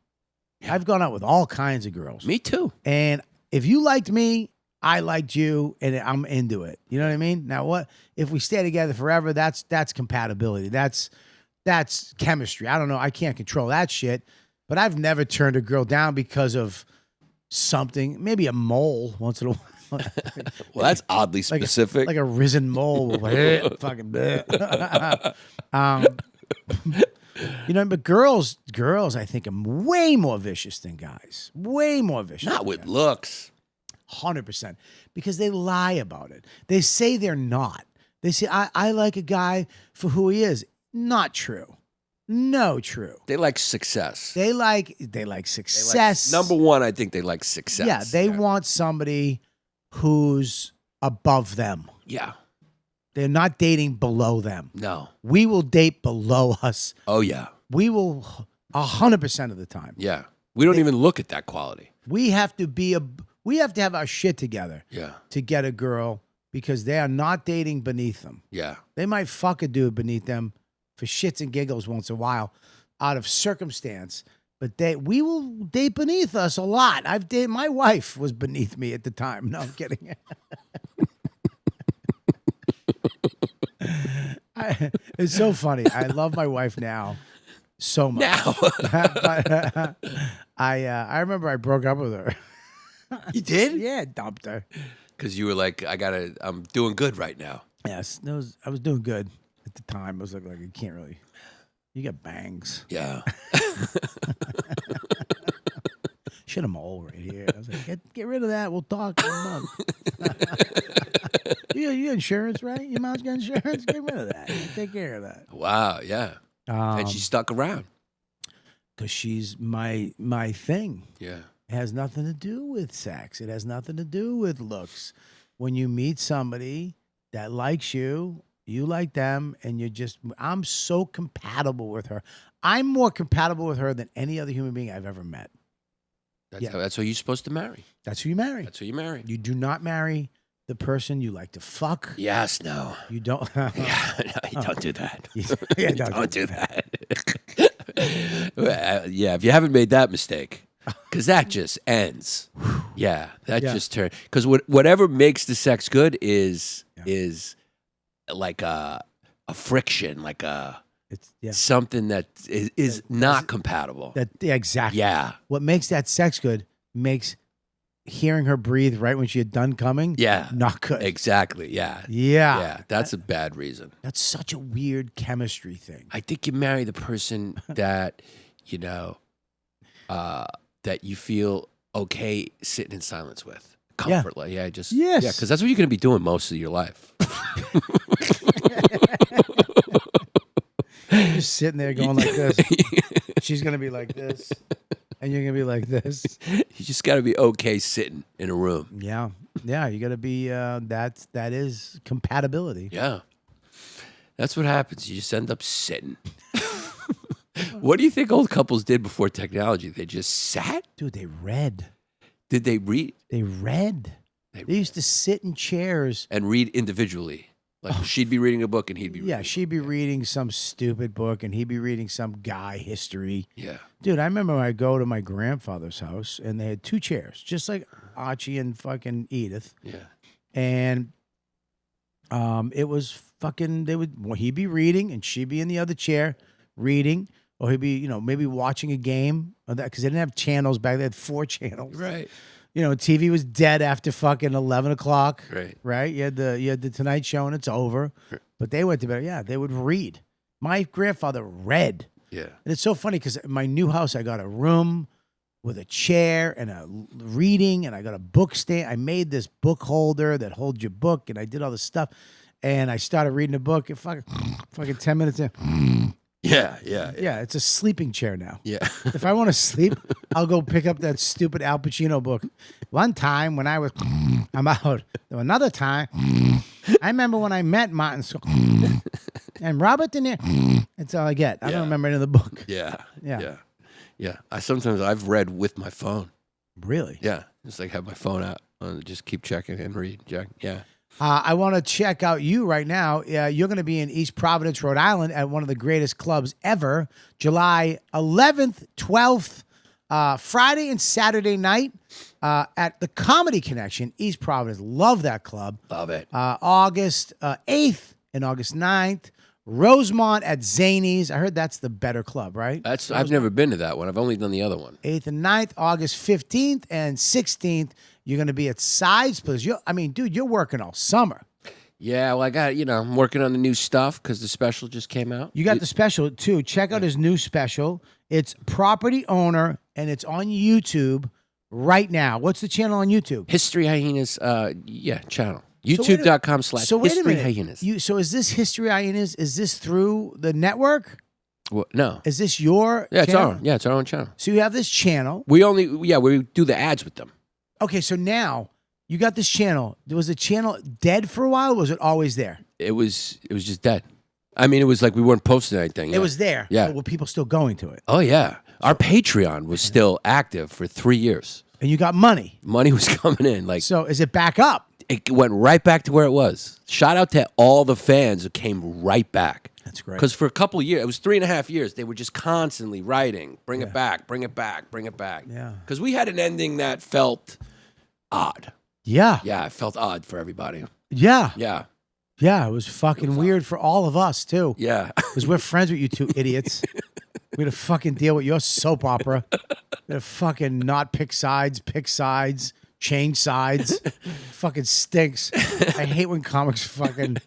Yeah. I've gone out with all kinds of girls. Me too. And if you liked me, I liked you, and I'm into it. You know what I mean? Now, what if we stay together forever? That's compatibility. That's chemistry. I don't know. I can't control that shit. But I've never turned a girl down because of something. Maybe a mole once in a while. Well, that's oddly specific. Like a risen mole. Fucking. But girls, I think, are way more vicious than guys. Way more vicious. Not with looks. 100%. Because they lie about it. They say they're not. They say, I like a guy for who he is. Not true. No true. They like success. They like success. Number one, I think they like success. Yeah, they want somebody who's above them. Yeah. They're not dating below them. No. We will date below us. Oh, yeah. We will 100% of the time. Yeah. We don't even look at that quality. We have to have our shit together. Yeah. To get a girl because they are not dating beneath them. Yeah. They might fuck a dude beneath them for shits and giggles once in a while out of circumstance, but we will date beneath us a lot. My wife was beneath me at the time. No, I'm kidding. It's so funny. I love my wife now so much. Now. But, I remember I broke up with her. You did? Yeah, dumped her. Because you were like, I'm doing good right now. Yes, I was doing good at the time. I was like you can't really, you got bangs. Yeah. Shit, I'm old right here. I was like, get rid of that. We'll talk in a month. You got insurance, right? Your mom's got insurance? Get rid of that. Take care of that. Wow, yeah. And she stuck around. Because she's my thing. Yeah. It has nothing to do with sex. It has nothing to do with looks. When you meet somebody that likes you, you like them, and I'm so compatible with her. I'm more compatible with her than any other human being I've ever met. That's who you're supposed to marry. That's who you marry. That's who you marry. You do not marry the person you like to fuck. Yes, no. You don't. Yeah, no, you don't do that. Yeah, don't do that. Yeah, if you haven't made that mistake, because that just ends. Yeah, that just turns. Because whatever makes the sex good is like a friction, like something that is not compatible. Exactly. Yeah. What makes that sex good makes hearing her breathe right when she had done coming. Yeah. Not good. Exactly. Yeah. Yeah. Yeah. That's a bad reason. That's such a weird chemistry thing. I think you marry the person that that you feel okay sitting in silence with. Comfort. Yeah. Because that's what you're going to be doing most of your life. Just sitting there going like this. She's going to be like this. And you're going to be like this. You're just got to be okay sitting in a room. Yeah. Yeah. You got to be, that is compatibility. Yeah. That's what happens. You just end up sitting. What do you think old couples did before technology? They just sat? Dude, they read. Did they read? They read. They used to sit in chairs. And read individually. Like she'd be reading a book and he'd be reading. Yeah, she'd be reading some stupid book and he'd be reading some guy history. Yeah. Dude, I remember when I go to my grandfather's house and they had 2 chairs, just like Archie and fucking Edith. Yeah. And it was fucking, he'd be reading and she'd be in the other chair reading, or he'd be, maybe watching a game or that, because they didn't have channels back then. They had 4 channels. Right. TV was dead after fucking 11 o'clock. Right. Right. You had the Tonight Show and it's over. But they went to bed. Yeah, they would read. My grandfather read. Yeah. And it's so funny because in my new house, I got a room with a chair and a reading, and I got a book stand. I made this book holder that holds your book, and I did all this stuff. And I started reading a book. And fucking 10 minutes in. Yeah. Yeah, it's a sleeping chair now. Yeah. If I want to sleep, I'll go pick up that stupid Al Pacino book. One time when I'm out. Another time, I remember when I met Martin and Robert De Niro. That's all I get. I don't remember any of the book. Yeah. Yeah. I've read with my phone. Really? Yeah. Just like have my phone out. Just keep checking and read. Yeah. I want to check out you right now. You're going to be in East Providence, Rhode Island at one of the greatest clubs ever, July 11th, 12th, Friday and Saturday night at the Comedy Connection, East Providence. Love that club. Love it. August 8th and August 9th, Rosemont at Zanies. I heard that's the better club, right? I've never been to that one. I've only done the other one. 8th and 9th, August 15th and 16th. You're going to be at Sides Place. Dude, you're working all summer. Yeah, well, I got, I'm working on the new stuff because the special just came out. You got the special, too. Check out his new special. It's Property Owner, and it's on YouTube right now. What's the channel on YouTube? History Hyenas, channel. YouTube.com/History Hyenas. So is this History Hyenas? Is this through the network? Well, no. Is this your channel? It's our own channel. So you have this channel. We do the ads with them. Okay, so now you got this channel. Was the channel dead for a while, or was it always there? It was just dead. I mean, it was like we weren't posting anything. It was there. Yeah. But were people still going to it? Oh, yeah. Our Patreon was still active for 3 years. And you got money. Money was coming in. So is it back up? It went right back to where it was. Shout out to all the fans who came right back. That's great. Because for a couple of years, it was 3.5 years, they were just constantly writing, bring it back, bring it back, bring it back. Yeah. Because we had an ending that felt odd. Yeah. Yeah, it felt odd for everybody. Yeah. Yeah. Yeah, it was fucking weird for all of us, too. Yeah. Because we're friends with you two idiots. We had to fucking deal with your soap opera. We had to fucking not pick sides, change sides. Fucking stinks. I hate when comics fucking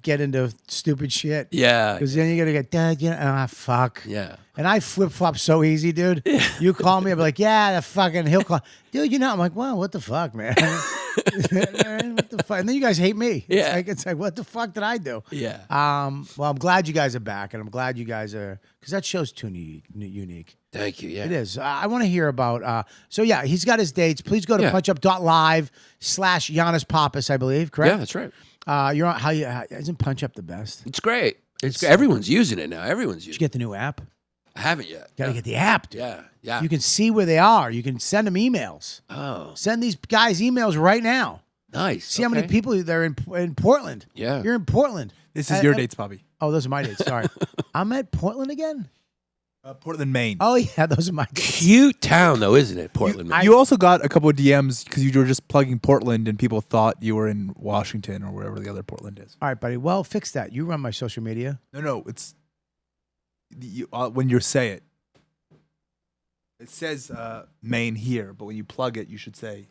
get into stupid shit. Yeah. Because then you're going to get, fuck. Yeah. And I flip-flop so easy, dude. You call me, I'll be like, yeah, he'll call. Dude, I'm like, well, what the fuck, man? What the fuck? And then you guys hate me. Yeah. It's like, what the fuck did I do? Yeah. Well, I'm glad you guys are back, and I'm glad you guys are, because that show's too unique. Thank you. Yeah. It is. I want to hear about, he's got his dates. Please go to punchup.live/Yannis Pappas, I believe, correct? Yeah, that's right. You're on, isn't Punch Up the best? It's great. Everyone's using it now. Everyone's Did using you get the new app? I haven't yet. Gotta get the app, dude. Yeah. You can see where they are. You can send them emails. Oh. Send these guys emails right now. Nice. See how many people they're in Portland. Yeah. You're in Portland. This is your dates, Bobby. Oh, those are my dates. Sorry. I'm at Portland again? Portland, Maine. Oh, yeah, those are my dates. Cute town, though, isn't it? Portland, Maine. You also got a couple of DMs because you were just plugging Portland and people thought you were in Washington or wherever the other Portland is. All right, buddy. Well, fix that. You run my social media. No, it's when you say it. It says Maine here, but when you plug it, you should say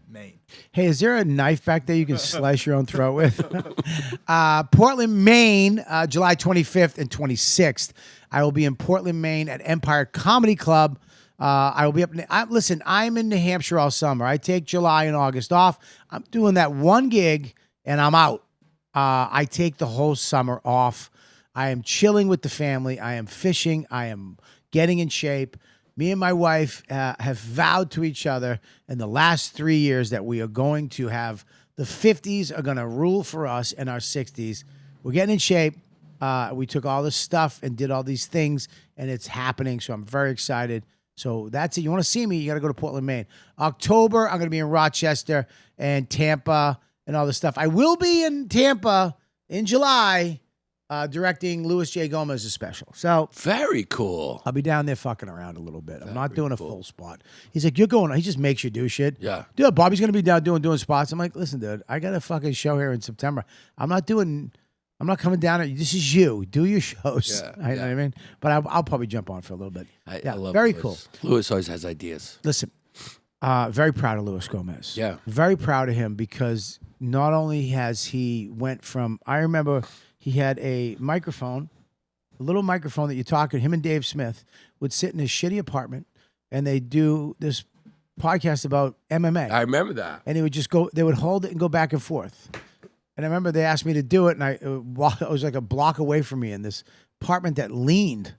Maine. Hey, is there a knife back there you can slice your own throat with? Portland, Maine, July 25th and 26th. I will be in Portland, Maine at Empire Comedy Club. I will be up. Listen, I'm in New Hampshire all summer. I take July and August off. I'm doing that one gig and I'm out. I take the whole summer off. I am chilling with the family. I am fishing. I am getting in shape. Me and my wife have vowed to each other in the last 3 years that we are going to have the 50s are going to rule for us and our 60s. We're getting in shape. We took all this stuff and did all these things, and it's happening. So I'm very excited. So that's it. You want to see me, you got to go to Portland, Maine. October, I'm going to be in Rochester and Tampa and all this stuff. I will be in Tampa in July directing Louis J. Gomez's special. So Very cool. I'll be down there fucking around a little bit. I'm not doing a full spot. He's like, you're going. He just makes you do shit. Yeah. Dude, Bobby's going to be down doing spots. I'm like, listen, dude, I got a fucking show here in September. I'm not coming down. This is you. Do your shows. Yeah, You know what I mean? But I'll probably jump on for a little bit. I love very Louis. cool. Louis always has ideas. Listen, very proud of Luis Gomez. Yeah. Very proud of him because not only has he went from, I remember he had a microphone, a little microphone that you're talking, him and Dave Smith would sit in his shitty apartment and they do this podcast about MMA. I remember that. And he would just go, they would hold it and go back and forth. And I remember they asked me to do it, and I was like a block away from me in this apartment that leaned,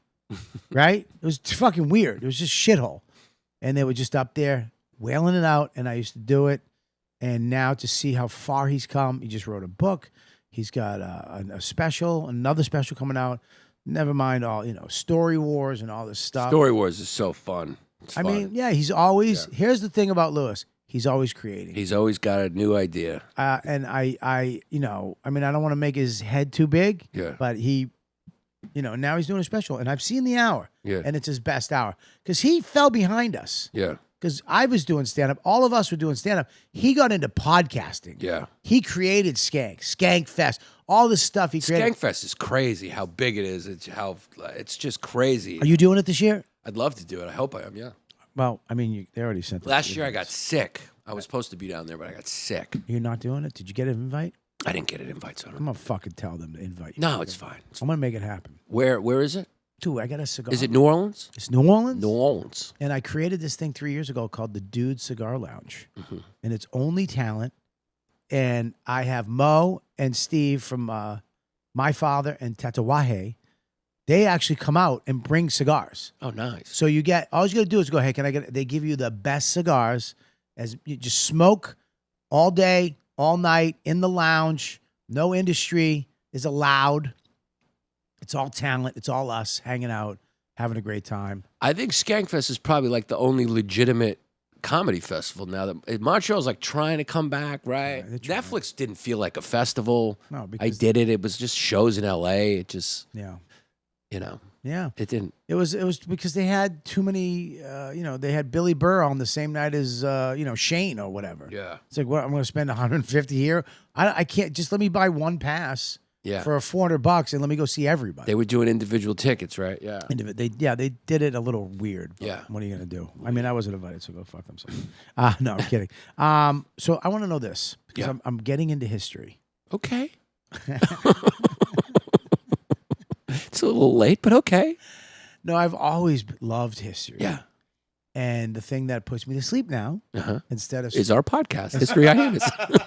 right? It was fucking weird. It was just shithole. And they were just up there wailing it out, and I used to do it. And now to see how far he's come, he just wrote a book. He's got a special, another special coming out. Never mind all, Story Wars and all this stuff. Story Wars is so fun. It's I fun. mean, yeah, he's always, here's the thing about Lewis. He's always creating. He's always got a new idea. And I I don't want to make his head too big. Yeah. But he, now he's doing a special, and I've seen the hour. Yeah. And it's his best hour because he fell behind us. Yeah. Because I was doing stand up, all of us were doing stand up. He got into podcasting. Yeah. He created Skankfest, all this stuff he created. Skankfest is crazy how big it is. It's just crazy. Are you doing it this year? I'd love to do it. I hope I am, yeah. Well, I mean, they already sent it. Last year I got sick. I was supposed to be down there, but I got sick. You're not doing it? Did you get an invite? I didn't get an invite, so I I'm don't going to fucking tell them to invite you. No, it's fine. I'm going to make it happen. Where is it? Dude, I got a cigar. Is it New Orleans? It's New Orleans? New Orleans. And I created this thing 3 years ago called the Dude Cigar Lounge. Mm-hmm. And it's only talent. And I have Mo and Steve from My Father and Tatawahe. They actually come out and bring cigars. Oh, nice. So you get, all you got to do is go, hey, can I get, they give you the best cigars as you just smoke all day, all night in the lounge. No industry is allowed. It's all talent. It's all us hanging out, having a great time. I think Skankfest is probably like the only legitimate comedy festival now that Montreal's like trying to come back, right? Yeah, they're trying. Netflix didn't feel like a festival. No, I because did it. It was just shows in LA. It just, yeah. it didn't. It was because they had too many, they had Billy Burr on the same night as, Shane or whatever. Yeah. It's like, what, I'm going to spend $150 here? I can't, just let me buy one pass Yeah. for $400 and let me go see everybody. They were doing individual tickets, right? Yeah. They did it a little weird. But Yeah. What are you going to do? I mean, I wasn't invited, so go fuck themselves. No, I'm kidding. So I want to know this because Yeah. I'm getting into history. Okay. It's a little late, but okay. No, I've always loved history. Yeah. And the thing that puts me to sleep now, Uh-huh. instead of Is our podcast, History Hyenas.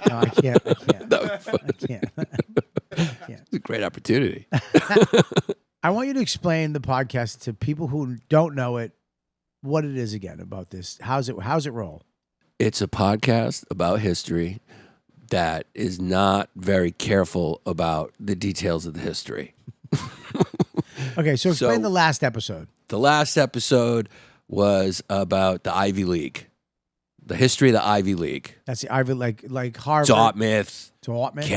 no, I can't. That was fun. I can't. It's a great opportunity. I want you to explain the podcast to people who don't know it, what it is again about this. How's it roll? It's a podcast about history that is not very careful about the details of the history. Okay, so explain So- the last episode. The last episode was about the Ivy League, the history of the Ivy League. That's the Ivy, like Harvard, Dartmouth, Dartmouth,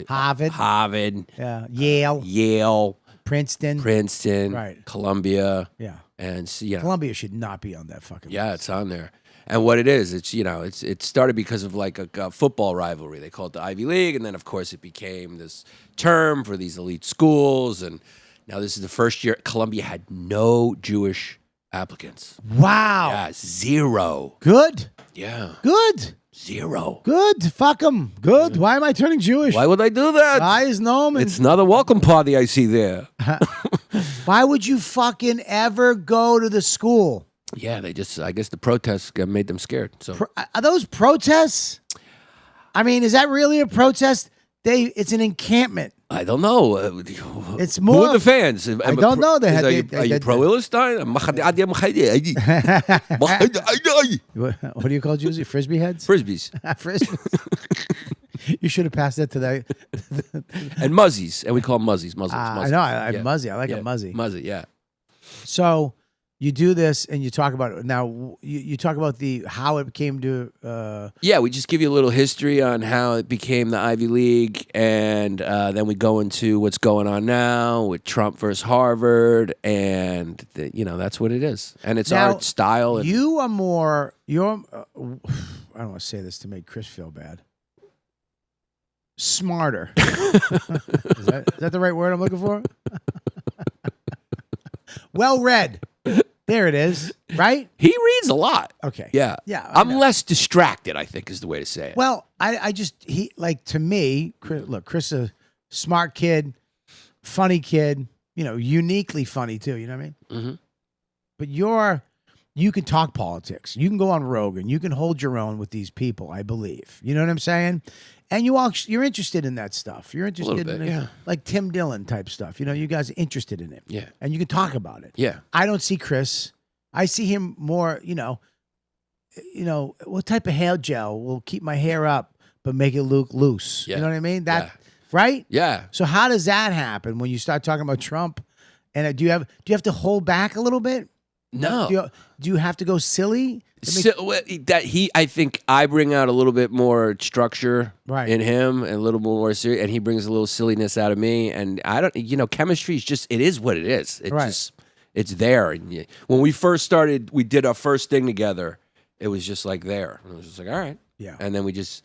Harvard, Harvard, Yale, Yale, Princeton. Right. Columbia, Yeah, and Columbia should not be on that fucking. yeah, list. it's on there. And what it is, it started because of like a football rivalry. They call it the Ivy League, and then of course it became this term for these elite schools. And now this is the first year Columbia had no Jewish applicants. Wow. Yeah, zero. Good. Yeah, Good. zero. Good. Fuck them. Good. Why am I turning Jewish? Why would I do that? Why is Noam? It's not a welcome party I see there. Why would you fucking ever go to the school? Yeah, I guess the protests made them scared. So Are those protests? I mean, is that really a protest? It's an encampment. I don't know. It's Who more. are the fans? I don't know. They had. Are you pro-Palestine? What do you call Jews? Frisbee heads. Frisbees You should have passed that to that. and muzzies, and we call them muzzies. I know. I Yeah. muzzy. I like Yeah. a muzzy. Muzzy, yeah. So you do this, and you talk about it. Now you talk about how it came to. Yeah, we just give you a little history on how it became the Ivy League, and then we go into what's going on now with Trump versus Harvard, and that's what it is. And it's Now, our style. And You are more. You're. I don't want to say this to make Chris feel bad. Smarter. Is that the right word I'm looking for? Well read. There it is. Right? he reads a lot. Okay. Yeah, Yeah, I I'm know. less distracted, I think, is the way to say it. Well, I just to me, Chris a smart kid, funny kid, uniquely funny too, you know what I mean? Mm-hmm. But you can talk politics. You can go on Rogan. You can hold your own with these people, I believe. You know what I'm saying? And you're interested in that stuff. You're interested bit, in yeah. like Tim Dillon type stuff. You guys are interested in it. Yeah. And you can talk about it. Yeah. I don't see Chris. I see him more, what type of hair gel will keep my hair up but make it look loose? Yeah. You know what I mean? Yeah. Right? Yeah. So how does that happen when you start talking about Trump? And do you have to hold back a little bit? No. Do you have to go silly? I think I bring out a little bit more structure Right. in him and a little more serious, and he brings a little silliness out of me. And I don't, chemistry is just, it is what it is. It Right. just, it's there. And when we first started, we did our first thing together. It was just like there. It was just like, all right. Yeah. And then we did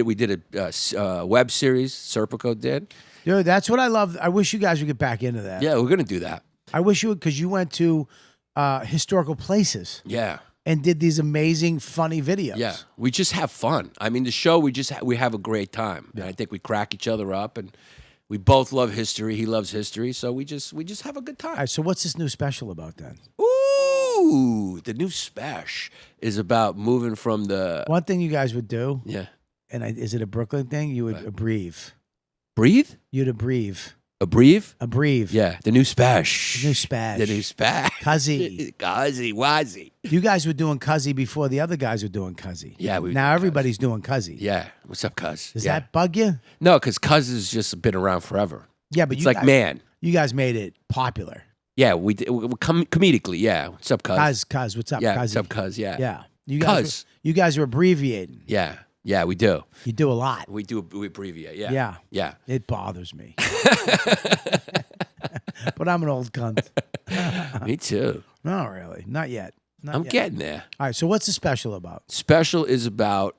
it. We did a web series. Serpico did. Dude, that's what I love. I wish you guys would get back into that. Yeah, we're gonna do that. I wish you would, because you went to historical places Yeah. and did these amazing, funny videos. Yeah, we just have fun. I mean, the show we have a great time, and I think we crack each other up, and we both love history. He loves history, so we just have a good time. All right, so what's this new special about then? Ooh, the new special is about moving from the One thing you guys would do, yeah. is it a Brooklyn thing? You would abbrev. Breathe, You'd abbrev. abbrev. Abbrev. Yeah, the new special. New spash. The new special. Cuzzy. Cuzzy, wazzy. You guys were doing Cuzzy before the other guys were doing Cuzzy. Yeah, we were now doing everybody's doing Cuzzy. Yeah, what's up, Cuz? Does Yeah. that bug you? No, because Cuz has just been around forever. Yeah, but It's like man. You guys made it popular. Yeah, we did comedically. Yeah, what's up, Cuz? Cuz, what's up, Yeah, Cuzzy? what's up, Cuz? Yeah, Yeah. Cuz. You guys are abbreviating. Yeah, we do. You do a lot. We abbreviate. Yeah, Yeah. yeah. It bothers me. But I'm an old cunt. Me too. No, really. Not yet. Not I'm yet. getting there. All right, so what's the special about? Special is about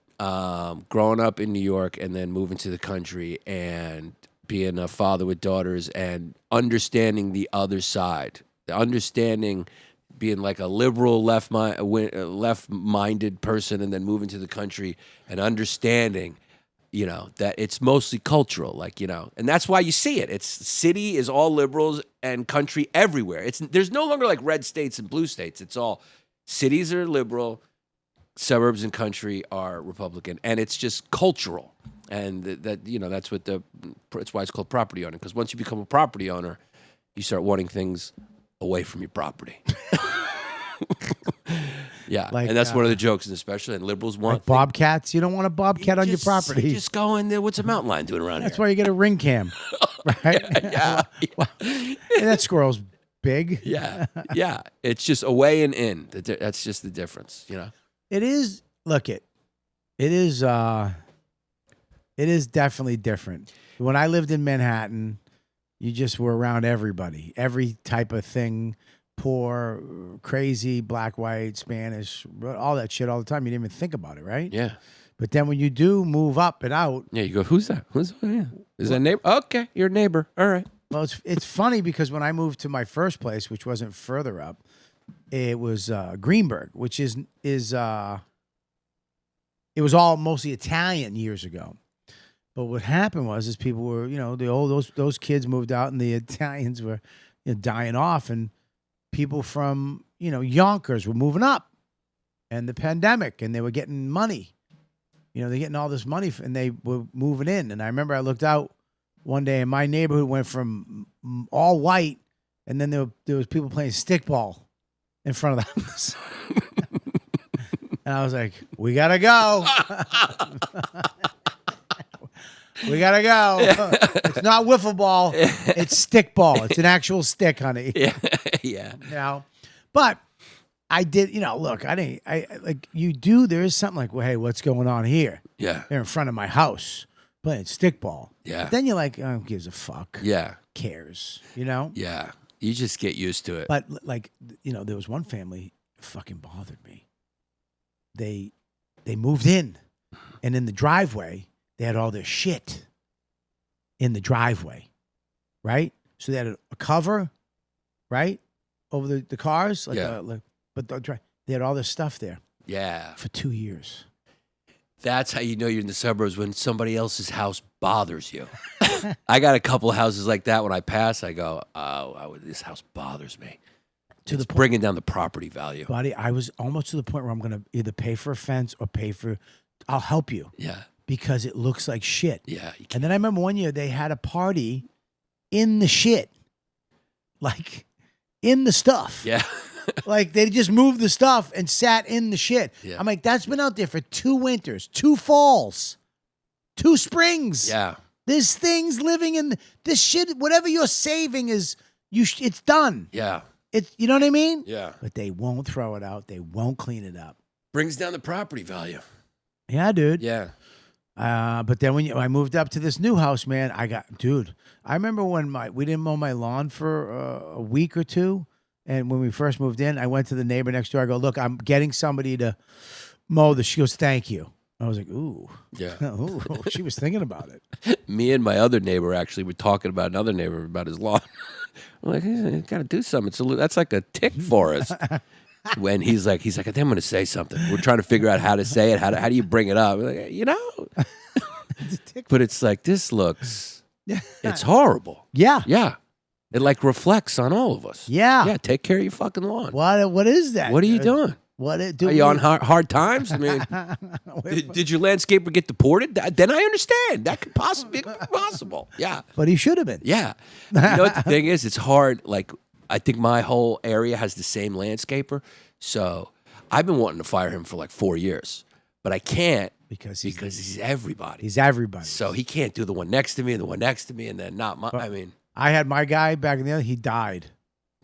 growing up in New York and then moving to the country and being a father with daughters and understanding the other side, understanding being like a liberal left-minded person and then moving to the country and understanding, that it's mostly cultural, and that's why you see it. It's city is all liberals and country everywhere. There's no longer like red states and blue states. It's all cities are liberal, suburbs and country are Republican, and it's just cultural. And that's why it's called property owner, because once you become a property owner, you start wanting things away from your property. Yeah, Like, and that's one of the jokes, especially. And liberals want Like bobcats? You don't want a bobcat on your property. You just go in there. What's a mountain lion doing around That's here? why you get a ring cam, right? Yeah, And that squirrel's big. yeah. It's just away and in. That's just the difference, It is. Look, it is definitely different. When I lived in Manhattan, you just were around everybody, every type of thing. Poor, crazy, black, white, Spanish, all that shit all the time. You didn't even think about it, right? Yeah. But then when you do move up and out, Yeah, you go, who's that? Yeah. Is that a neighbor? Okay, you're a neighbor. All right. well, it's funny because when I moved to my first place, which wasn't further up, it was Greenberg, which is it was all mostly Italian years ago. But what happened was people were, those kids moved out and the Italians were dying off, and people from, Yonkers were moving up, and the pandemic, and they were getting money. they're getting all this money, and they were moving in. And I remember I looked out one day, and my neighborhood went from all white, and then there was people playing stickball in front of the house. And I was like, we gotta go. We gotta go. It's not wiffle ball. It's stickball. It's an actual stick, honey. Yeah. But I did, look, you do, there is something like, well, hey, what's going on here? Yeah. They're in front of my house playing stickball. Yeah. But then you're like, oh, who gives a fuck? Yeah. Cares, Yeah. You just get used to it. But there was one family fucking bothered me. They moved in, and in the driveway, they had all their shit in the driveway, right? So they had a cover, right, over the cars, they had all this stuff there. Yeah. For 2 years. That's how you know you're in the suburbs, when somebody else's house bothers you. I got a couple of houses like that. When I pass, I go, oh, this house bothers me. It's bringing down the property value. Buddy, I was almost to the point where I'm going to either pay for a fence or I'll help you. Yeah. Because it looks like shit. Yeah. And then I remember one year they had a party in the shit. Like, in the stuff. Yeah. Like, they just moved the stuff and sat in the shit. Yeah. I'm like, that's been out there for 2 winters, 2 falls, 2 springs. Yeah. There's things living in this shit. Whatever you're saving is, it's done. Yeah. You know what I mean? Yeah. But they won't throw it out. They won't clean it up. Brings down the property value. Yeah, dude. Yeah. But then when I moved up to this new house, man, I remember when we didn't mow my lawn for a week or 2. And when we first moved in, I went to the neighbor next door. I go, look, I'm getting somebody to mow this. She goes, thank you. I was like, ooh. Yeah. Ooh, she was thinking about it. Me and my other neighbor actually were talking about another neighbor about his lawn. I'm like, you got to do something. That's like a tick for us. When he's like, I think I'm going to say something. We're trying to figure out how to say it. How do you bring it up? We're like, but it's like, this looks, it's horrible. Yeah. Yeah. It like reflects on all of us. Yeah. Yeah. Take care of your fucking lawn. What is that? What are you doing? Are you on hard times? I mean, did your landscaper get deported? Then I understand. That could possibly be possible. Yeah. But he should have been. Yeah. You know what the thing is? It's hard. Like, I think my whole area has the same landscaper. So I've been wanting to fire him for like 4 years. But I can't because he's everybody. He's everybody. So he can't do the one next to me and the one next to me and then not my. But I mean, I had my guy back in the other. He died.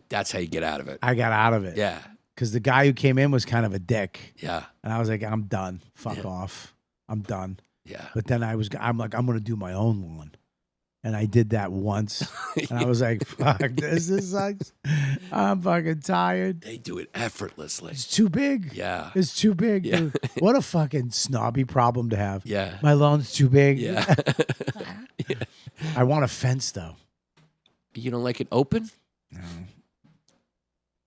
That's how you get out of it. I got out of it. Yeah. Because the guy who came in was kind of a dick. Yeah. And I was like, I'm done. Fuck off. I'm done. Yeah. But then I'm like, I'm going to do my own lawn. And I did that once. And I was like, fuck, this sucks. I'm fucking tired. They do it effortlessly. It's too big. Yeah. It's too big, Yeah. dude. What a fucking snobby problem to have. Yeah. My lawn's too big. Yeah. I want a fence, though. You don't like it open? No.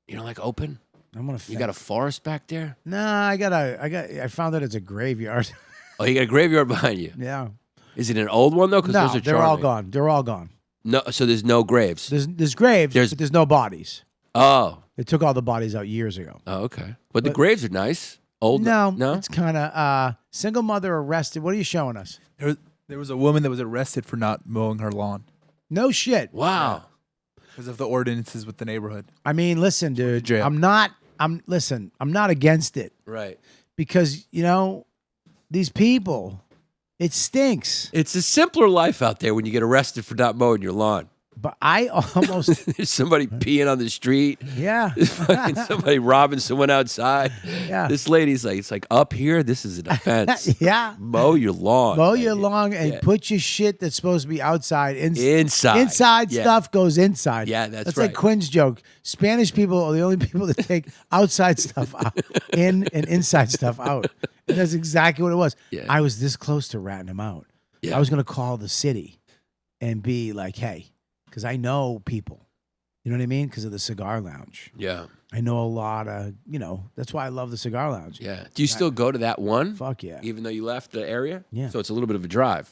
You don't like open? I want a fence. You got a forest back there? Nah, I found that it's a graveyard. Oh, you got a graveyard behind you? Yeah. Is it an old one, though? Because No, those are they're all charming. gone. They're all gone. No, so there's no graves. There's graves, but there's no bodies. Oh. They took all the bodies out years ago. Oh, okay. But the graves are nice. Old? No, No? it's kind of single mother arrested. What are you showing us? There was a woman that was arrested for not mowing her lawn No shit. Wow. because of the ordinances with the neighborhood. I mean, listen, dude. Jail. I'm not against it Right. because these people, it stinks. It's a simpler life out there when you get arrested for not mowing your lawn. But I almost There's somebody peeing on the street. yeah. Fucking somebody robbing someone outside. Yeah. This lady's like, it's like, up here, this is an offense. Yeah. Mow your lawn. Mow baby. your lawn and Yeah. put your shit that's supposed to be outside Inside. Inside Yeah. stuff goes inside. Yeah, that's That's right. like Quinn's joke. Spanish people are the only people that take outside stuff out, in and inside stuff out. And that's exactly what it was. Yeah. I was this close to ratting him out. Yeah. I was going to call the city and be like, hey, because I know people. You know what I mean? Because of the cigar lounge. Yeah. I know a lot of, that's why I love the cigar lounge. Yeah. Do you still go to that one? Fuck yeah. Even though you left the area? Yeah. So it's a little bit of a drive.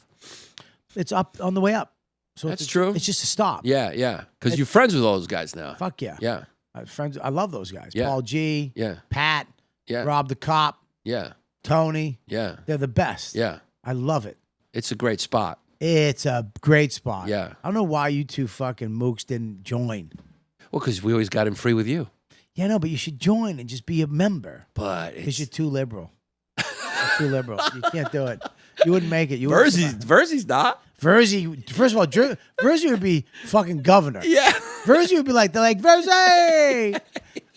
It's up on the way up. So That's it's true. It's just a stop. Yeah, yeah. Because you're friends with all those guys now. Fuck yeah. Yeah. Friends, I love those guys. Yeah. Paul G, Yeah. Pat, Yeah. Rob the Cop. Yeah. Tony. Yeah. They're the best. Yeah. I love it. It's a great spot. It's a great spot. Yeah. I don't know why you two fucking mooks didn't join. Well, because we always got in free with you. Yeah, no, but you should join and just be a member. But Because you're too liberal. You're too liberal. You can't do it. You wouldn't make it. You wouldn't Verzi's not. Verzi, first of all, Verzi would be fucking governor. Yeah. Verzi would be like, they're like, Verzi!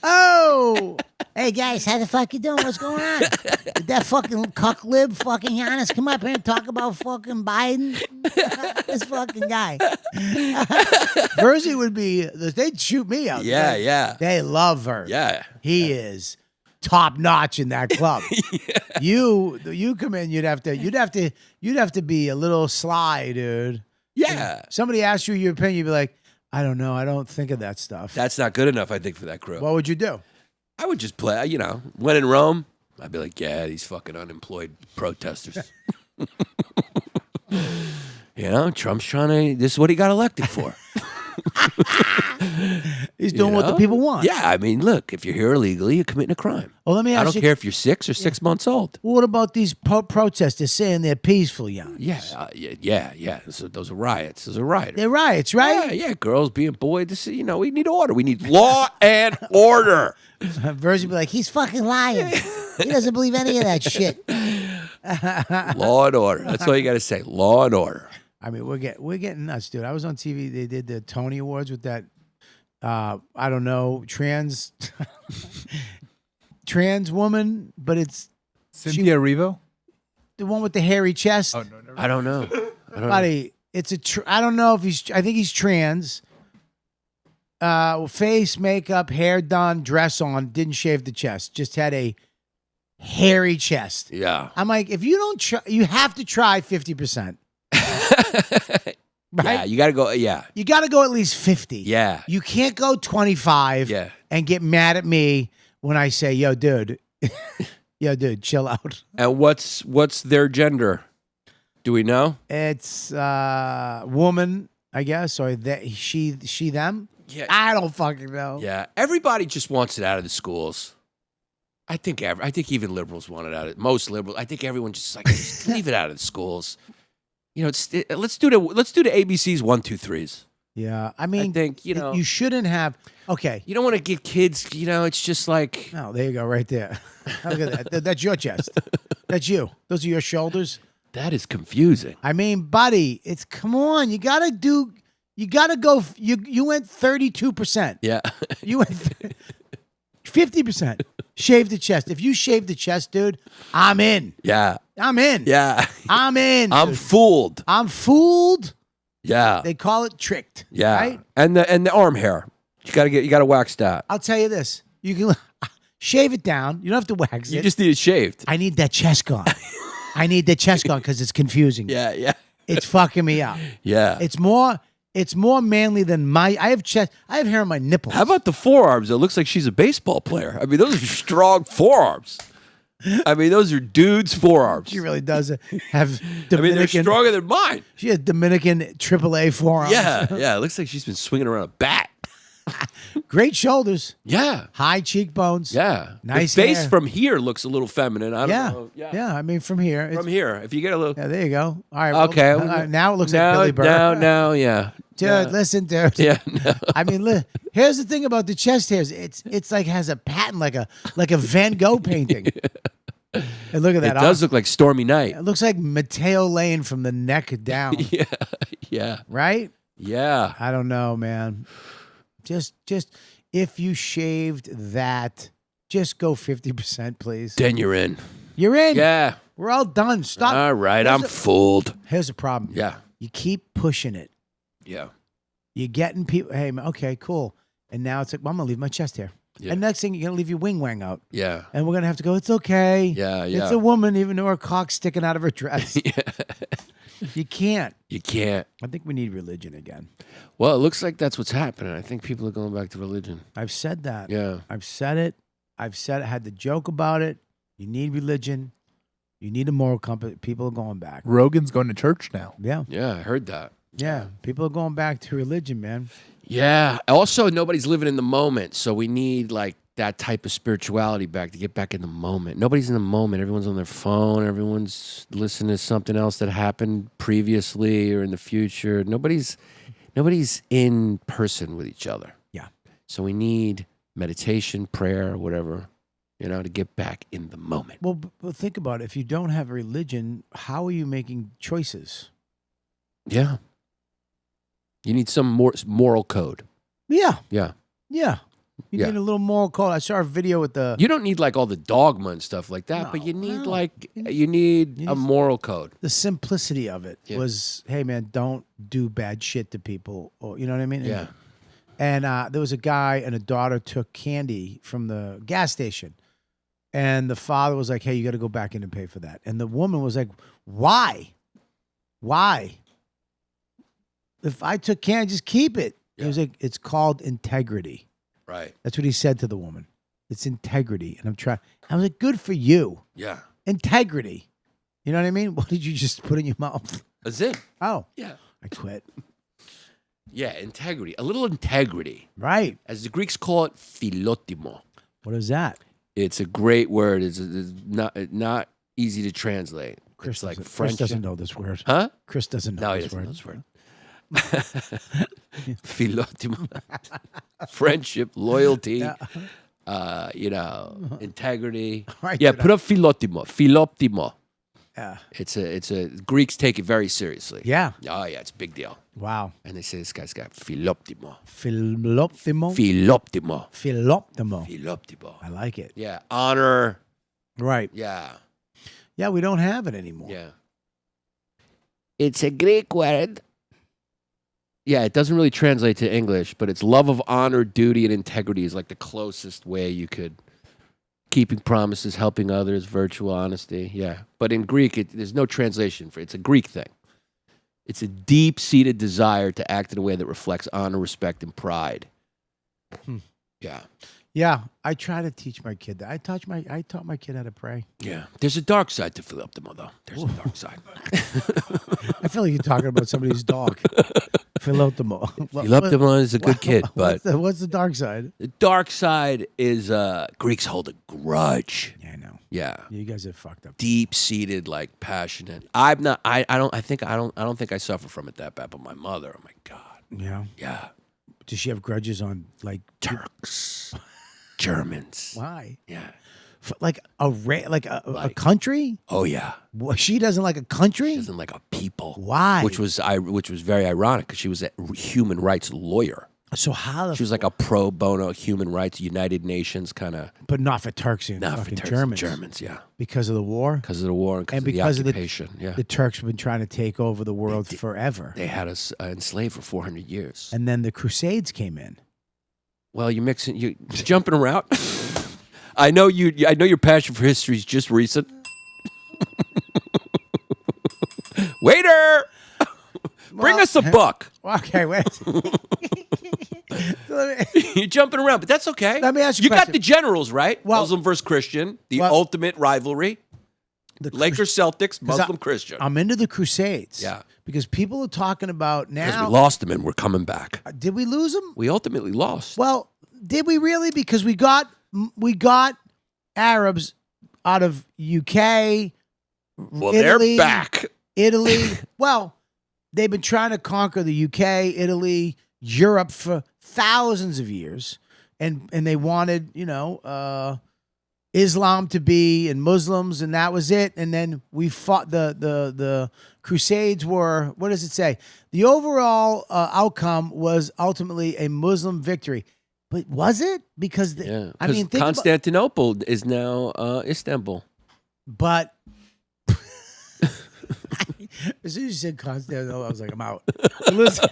Oh! Hey, guys, how the fuck you doing? What's going on? Did that fucking cuck lib fucking Giannis come up here and talk about fucking Biden? This fucking guy. Verzi would be, they'd shoot me out. Yeah, yeah. They love Verzi. Yeah. He is top notch in that club. You come in, you'd have to be a little sly, dude. Yeah. Somebody asks you your opinion, you'd be like, I don't know, I don't think of that stuff. That's not good enough, I think, for that crew. What would you do? I would just play, when in Rome, I'd be like, yeah, these fucking unemployed protesters. Trump's this is what he got elected for. He's doing what the people want. Yeah, I mean, look, if you're here illegally, you're committing a crime. Well, let me ask I don't you, care if you're 6 or 6 months old. what about these protesters saying they're peaceful, young? Yeah, yeah. Those are riots. Those are rioters. They're riots, right? Yeah, girls being boys. This is, we need order. We need law and order. Verzi would be like, he's fucking lying. He doesn't believe any of that shit. Law and order. That's all you got to say. Law and order. I mean, we're getting nuts, dude. I was on TV. They did the Tony Awards with that, I don't know, trans woman, but it's Cynthia Erivo? the one with the hairy chest. Oh, no, never. I don't know. Buddy, it's I don't know if I think he's trans. Face, makeup, hair done, dress on, didn't shave the chest, just had a hairy chest. Yeah. I'm like, if you don't try, you have to try 50%. Right? Yeah, you got to go. Yeah. You got to go at least 50. Yeah. You can't go 25 Yeah. and get mad at me when I say, yo, dude, chill out. And what's their gender? Do we know? It's woman, I guess, or she, them. Yeah. I don't fucking know. Yeah. Everybody just wants it out of the schools. I think even liberals want it out of most liberals. I think everyone just like just leave it out of the schools. Let's do the ABCs 1, 2, 3s. Yeah, I mean, I think you shouldn't have. Okay, you don't want to give kids. It's just like. oh, there you go, right there. Look at that. That's your chest. That's you. Those are your shoulders. That is confusing. I mean, buddy, come on. You gotta go. You went 32%. Yeah. You went 50%. Shave the chest. If you shave the chest, dude, I'm in. Yeah. I'm in. Yeah. I'm in. I'm fooled. I'm fooled. Yeah. They call it tricked. Yeah. Right? And the arm hair. You gotta wax that. I'll tell you this. You can shave it down. You don't have to wax it. You just need it shaved. I need that chest gone. I need the chest gone because it's confusing. Yeah, yeah. It's fucking me up. Yeah. It's more manly than I have chest. I have hair on my nipples. How about the forearms? It looks like she's a baseball player. I mean, those are strong forearms. I mean, those are dudes' forearms. She really does have Dominican. I mean, they're stronger than mine. She has Dominican AAA forearms. Yeah, yeah. It looks like she's been swinging around a bat. Great shoulders. Yeah. High cheekbones. Yeah. Nice the face hair. from here looks a little feminine. I don't know. Yeah. I mean, from here. From here. If you get a little. Yeah, there you go. All right. Okay. Well, now it looks like Billy Burr. Now, yeah. Dude, Yeah. listen, dude. Yeah. No. I mean, here's the thing about the chest hairs. It's like has a pattern like a Van Gogh painting. And look at that. It does look like Stormy Night. It looks like Mateo Lane from the neck down. Yeah. Yeah. Right? Yeah. I don't know, man. Just if you shaved that, just go 50%, please. Then you're in. You're in. Yeah. We're all done. Stop. All right. I'm fooled. Here's the problem. Yeah. You keep pushing it. Yeah. You're getting people, hey, okay, cool. And now it's like, well, I'm going to leave my chest hair. Yeah. And next thing, you're going to leave your wang out. Yeah. And we're going to have to go, it's okay. Yeah. Yeah. It's a woman, even though her cock's sticking out of her dress. Yeah. You can't. You can't. I think we need religion again. Well, it looks like that's what's happening. I think people are going back to religion. I've said that. Yeah. I've said it. I had the joke about it. You need religion. You need a moral compass. People are going back. Rogan's going to church now. Yeah. Yeah, I heard that. Yeah. People are going back to religion, man. Yeah. Also, nobody's living in the moment, so we need like that type of spirituality back, to get back in the moment. Nobody's in the moment. Everyone's on their phone. Everyone's listening to something else that happened previously or in the future. Nobody's in person with each other. Yeah. So we need meditation, prayer, whatever, to get back in the moment. Well, but think about it. If you don't have a religion, how are you making choices? Yeah. You need some more moral code. Yeah. Yeah. Yeah. You Yeah. need a little moral code. I saw a video with the... You don't need like all the dogma and stuff like that, but you need you need a moral code. The simplicity of it was, hey, man, don't do bad shit to people. Or, you know what I mean? Yeah. And there was a guy and a daughter took candy from the gas station. And the father was like, hey, you got to go back in and pay for that. And the woman was like, why? Why? If I took candy, just keep it. He was like, it's called integrity. Right. That's what he said to the woman. It's integrity. And I was like, good for you. Yeah. Integrity. You know what I mean? What did you just put in your mouth? That's it. Oh. Yeah. I quit. Yeah, integrity. A little integrity. Right. As the Greeks call it, philotimo. What is that? It's a great word. It's not easy to translate. Chris It's like doesn't, Chris friendship. doesn't know this word. Huh? Chris doesn't know No, he this doesn't word. know this word. Philotimo. Friendship, loyalty, integrity. Right, Yeah, dude, put up philotimo. Philoptimo. Yeah. It's a Greeks take it very seriously. Yeah. Oh yeah, it's a big deal. Wow. And they say this guy's got philoptimo. Philoptimo? Philoptimo. Philoptimo. Philoptimo. I like it. Yeah. Honor. Right. Yeah. Yeah, we don't have it anymore. Yeah. It's a Greek word. Yeah, it doesn't really translate to English, but it's love of honor, duty, and integrity is like the closest way you could. Keeping promises, helping others, virtual honesty. Yeah. But in Greek, there's no translation for it. It's a Greek thing. It's a deep-seated desire to act in a way that reflects honor, respect, and pride. Yeah. Yeah, I try to teach my kid that. I taught my kid how to pray. Yeah. There's a dark side to Philoptimo, though. There's a dark side. I feel like you're talking about somebody's dog. Philoptimo. Philoptimo is a good kid, but what's the dark side? the dark side is Greeks hold a grudge. Yeah, I know. Yeah. You guys are fucked up. Deep-seated, like passionate. I'm not. I don't think I suffer from it that bad. But my mother, oh my god. Yeah. Yeah. Does she have grudges on like Turks, Germans. Why? Yeah. Like a country? Oh yeah. She doesn't like a country? She doesn't like a people. Why? Which was very ironic because she was a human rights lawyer. So how? She was like a pro bono human rights United Nations kind of. But not for Turks and Not for fucking Turks, Germans. Germans, yeah. Because of the war? Because of the war and And because because of of the occupation. Yeah. the Turks have been trying to take over the world forever. They had us enslaved for 400 years. And then the Crusades came in. Well, you're jumping around. I know your passion for history is just recent. Waiter, bring us a book. Okay, wait. You're jumping around, but that's okay. Let me ask you a You got question. the generals, right? Well- Muslim versus Christian, the Well- ultimate rivalry. Lakers, Celtics, 'Cause Muslim, Christian. I'm into the Crusades. Yeah. Because people are talking about Because now. we lost them and we're coming back. Did we lose them? We ultimately lost. Well, did we really? Because we got Arabs out of UK, Well, Italy, they're back. Italy. Well, they've been trying to conquer the UK, Italy, Europe for thousands of years, and they wanted, Islam to be and Muslims, and that was it. And then we fought the Crusades were, what does it say? The overall outcome was ultimately a Muslim victory. But was it? Because Yeah. I mean, think Constantinople is now Istanbul. but as soon as you said Constantinople, I was like, I'm out. Listen,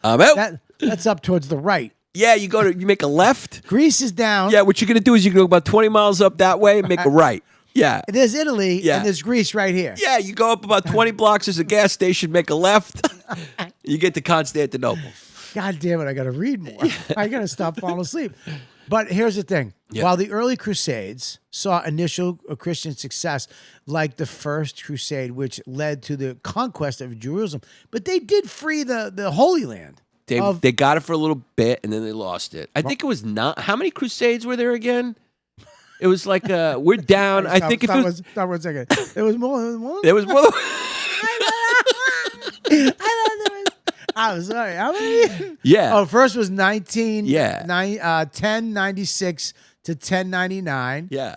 I'm out. that's up towards the right. Yeah, you make a left. Greece is down. Yeah, what you're gonna do is you go about 20 miles up that way and make a right. Yeah. There's Italy Yeah. and there's Greece right here. Yeah, you go up about 20 blocks, there's a gas station, make a left. You get to Constantinople. God damn it, I got to read more. I got to stop falling asleep. But here's the thing. Yeah. While the early Crusades saw initial Christian success, like the First Crusade, which led to the conquest of Jerusalem, but they did free the Holy Land. They got it for a little bit and then they lost it. I think it was not. How many Crusades were there again? It was like we're down. I think if it was. Stop 1 second. It was more than one. There was more. I'm sorry. How many? Yeah. Oh, first was 19. Yeah. 1096 to 1099. Yeah.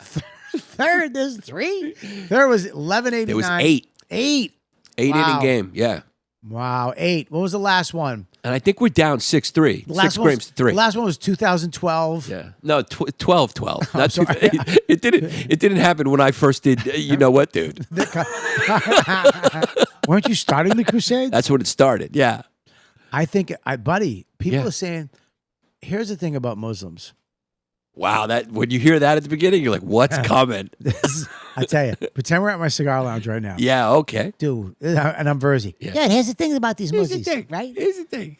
Third, there's 3. Third was 1189. There was 8. 8. 8 Wow. inning game. Yeah. Wow, 8. What was the last one? And I think we're down 6-3. The last 6 one was, games to 3. The last one was 2012. Yeah. No, 12-12. Not sorry. it didn't happen when I first did. You know what, dude? Weren't you starting the Crusades? That's when it started. Yeah. I think, buddy, people Yeah. are saying, here's the thing about Muslims. Wow. That when you hear that at the beginning, you're like, what's coming? I tell you, pretend we're at my cigar lounge right now. Yeah. Okay. Dude, and I'm Verzi. Yeah. Here's the thing about these Here's the Muslims, thing. right? Here's the thing.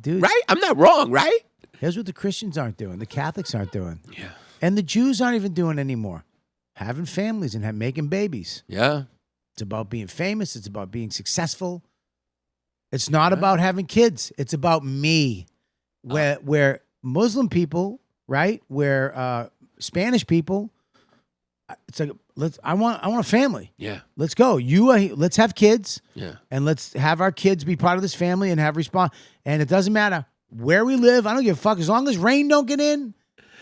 Dude, Right? I'm not wrong, right? here's what the Christians aren't doing, the Catholics aren't doing, Yeah. and the Jews aren't even doing anymore. Having families and making babies. Yeah. It's about being famous. It's about being successful. It's not about having kids. It's about me. Where Muslim people, right? Where Spanish people, it's like I want a family. Yeah. Let's go. Let's have kids. Yeah. And let's have our kids be part of this family and have And it doesn't matter where we live. I don't give a fuck as long as rain don't get in,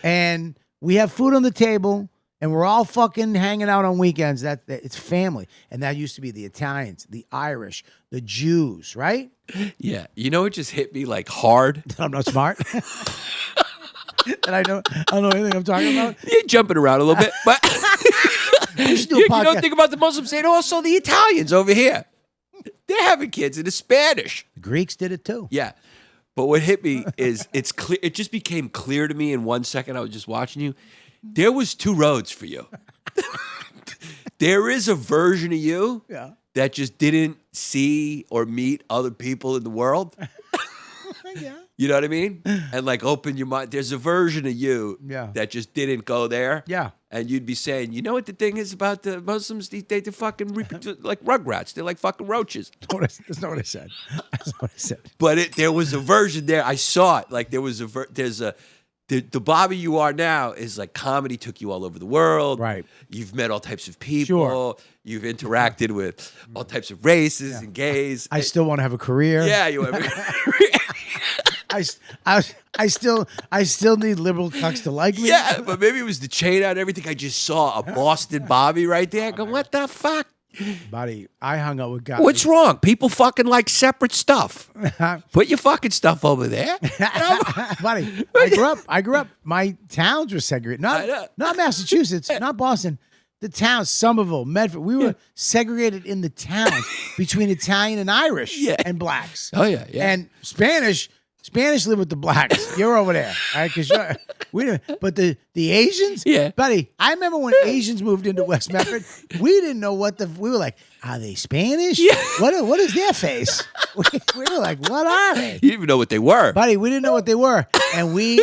and we have food on the table, and we're all fucking hanging out on weekends. That it's family, and that used to be the Italians, the Irish, the Jews, right? Yeah. You know, it just hit me like hard. I'm not smart, and I don't know anything I'm talking about. You're jumping around a little bit, but should do a you podcast. don't think about the Muslims saying, also the Italians over here. They're having kids and it's Spanish. The Greeks did it too. Yeah. But what hit me is it's clear. It just became clear to me in 1 second. I was just watching you. There was 2 roads for you. There is a version of you that just didn't see or meet other people in the world. Yeah. You know what I mean? And like open your mind. There's a version of you that just didn't go there. Yeah. And you'd be saying, you know what the thing is about the Muslims? They fucking like rugrats. They're like fucking roaches. That's not what I said. That's not what I said. But there was a version there. I saw it. Like there was the Bobby you are now is like comedy took you all over the world. Right. You've met all types of people. Sure. You've interacted with all types of races and gays. I still want to have a career. Yeah, you have. I still need liberal cucks to like me. Yeah, but maybe it was the chain out and everything. I just saw a Boston Bobby right there. I go, what the fuck? Buddy, I hung out with guys. What's wrong? People fucking like separate stuff. Put your fucking stuff over there. Buddy, I grew up. My towns were segregated. Not Massachusetts, not Boston. The towns, Somerville, Medford. We were segregated in the towns between Italian and Irish and blacks. Oh, yeah. And Spanish live with the blacks. You're over there, all right? Because we didn't. But the Asians, buddy. I remember when Asians moved into West Medford, we didn't know we were like, are they Spanish? Yeah. What is their face? We were like, what are they? You didn't even know what they were. Buddy, we didn't know what they were, and we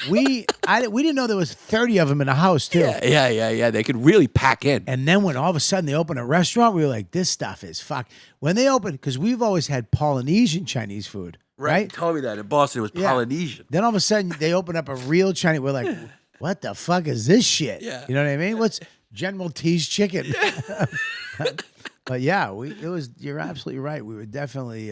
didn't know there was 30 of them in a house too. Yeah. They could really pack in. And then when all of a sudden they open a restaurant, we were like, this stuff is fuck. When they opened, because we've always had Polynesian Chinese food, right? You told me that in Boston it was Polynesian. Then all of a sudden they open up a real Chinese. We're like, what the fuck is this shit? Yeah. You know what I mean? What's General T's chicken? But yeah, you're absolutely right. We were definitely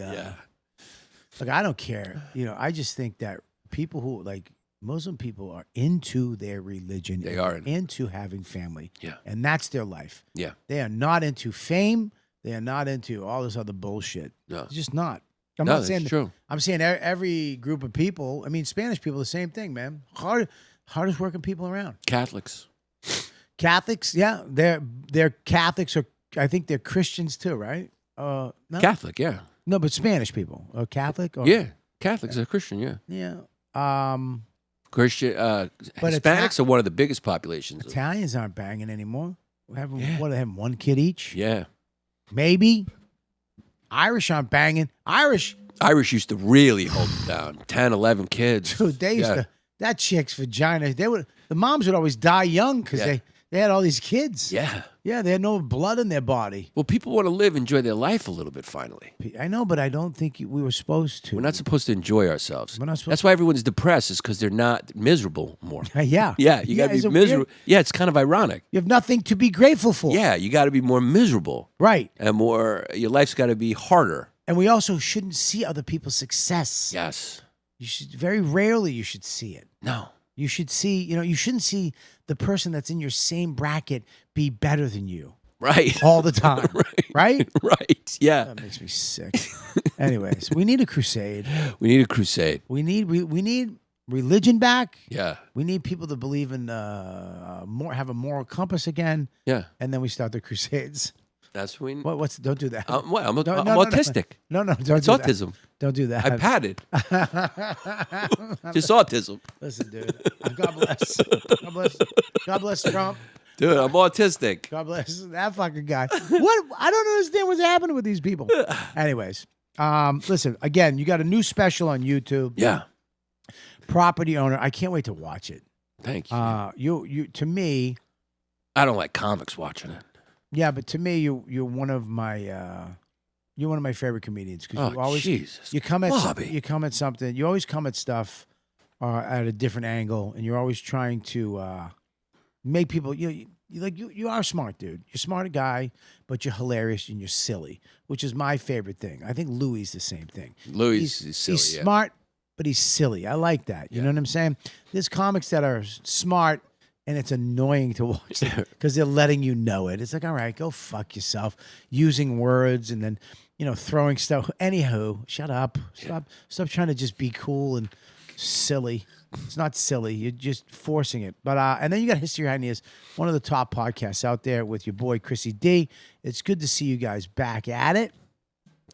Look, I don't care. I just think that people who like Muslim people are into their religion. They are into having family. Yeah. And that's their life. Yeah. They are not into fame. They are not into all this other bullshit. No. It's just not. I'm No, not that's saying true. I'm saying every group of people. I mean, Spanish people, the same thing, man. Hardest working people around. Catholics, yeah, they're Catholics, or I think they're Christians too, right? No? Catholic, yeah. No, but Spanish people, Catholic, or Yeah, Catholics are Christian, yeah. yeah. Christian, But Hispanics are one of the biggest populations. Italians aren't banging anymore. We're having they have one kid each. Yeah. Maybe. Irish aren't banging. Irish used to really hold it down. 10, 11 kids. Dude, they used to. That chick's vagina. The moms would always die young because They had all these kids. Yeah. Yeah, they had no blood in their body. Well, people want to live, enjoy their life a little bit. Finally, I know, but I don't think we were supposed to. we're not supposed to enjoy ourselves. We're not supposed That's why everyone's depressed, is because they're not miserable more. Yeah. Yeah, you got to is be it miserable. weird? Yeah, it's kind of ironic. You have nothing to be grateful for. Yeah, you got to be more miserable Right. and more. Your life's got to be harder. And we also shouldn't see other people's success. Yes. You should very rarely you should see it. No. You should see, you shouldn't see the person that's in your same bracket be better than you Right. all the time. Right? Right. Yeah. That makes me sick. Anyways, we need a crusade. We need a crusade. We need religion back. Yeah. We need people to believe in have a moral compass again. Yeah. And then we start the crusades. That's when. Don't do that. I'm No, autistic. No, don't It's do autism. that. Don't do that. I padded. Just autism. Listen, dude. God bless. God bless. God bless Trump. Dude, I'm autistic. God bless that fucking guy. What? I don't understand what's happening with these people. Anyways, listen, again, you got a new special on YouTube. Yeah. Property owner. I can't wait to watch it. Thank you. You to me, I don't like comics watching it. yeah, but to me, you're one of my favorite comedians because you Oh, always Jesus. you come at Bobby. you come at something. You always come at stuff at a different angle, and you're always trying to make people. You are a smart dude. You're a smart guy, but you're hilarious and you're silly, which is my favorite thing. I think Louis the same thing. Louis is silly. He's yeah. smart, but he's silly. I like that. You know what I'm saying? There's comics that are smart, and it's annoying to watch because they're letting you know it. It's like, all right, go fuck yourself, using words and then throwing stuff. Anywho, shut up. Stop trying to just be cool and silly. It's not silly. You're just forcing it. But and then you got History Hyenas, one of the top podcasts out there with your boy Chrissy D. It's good to see you guys back at it.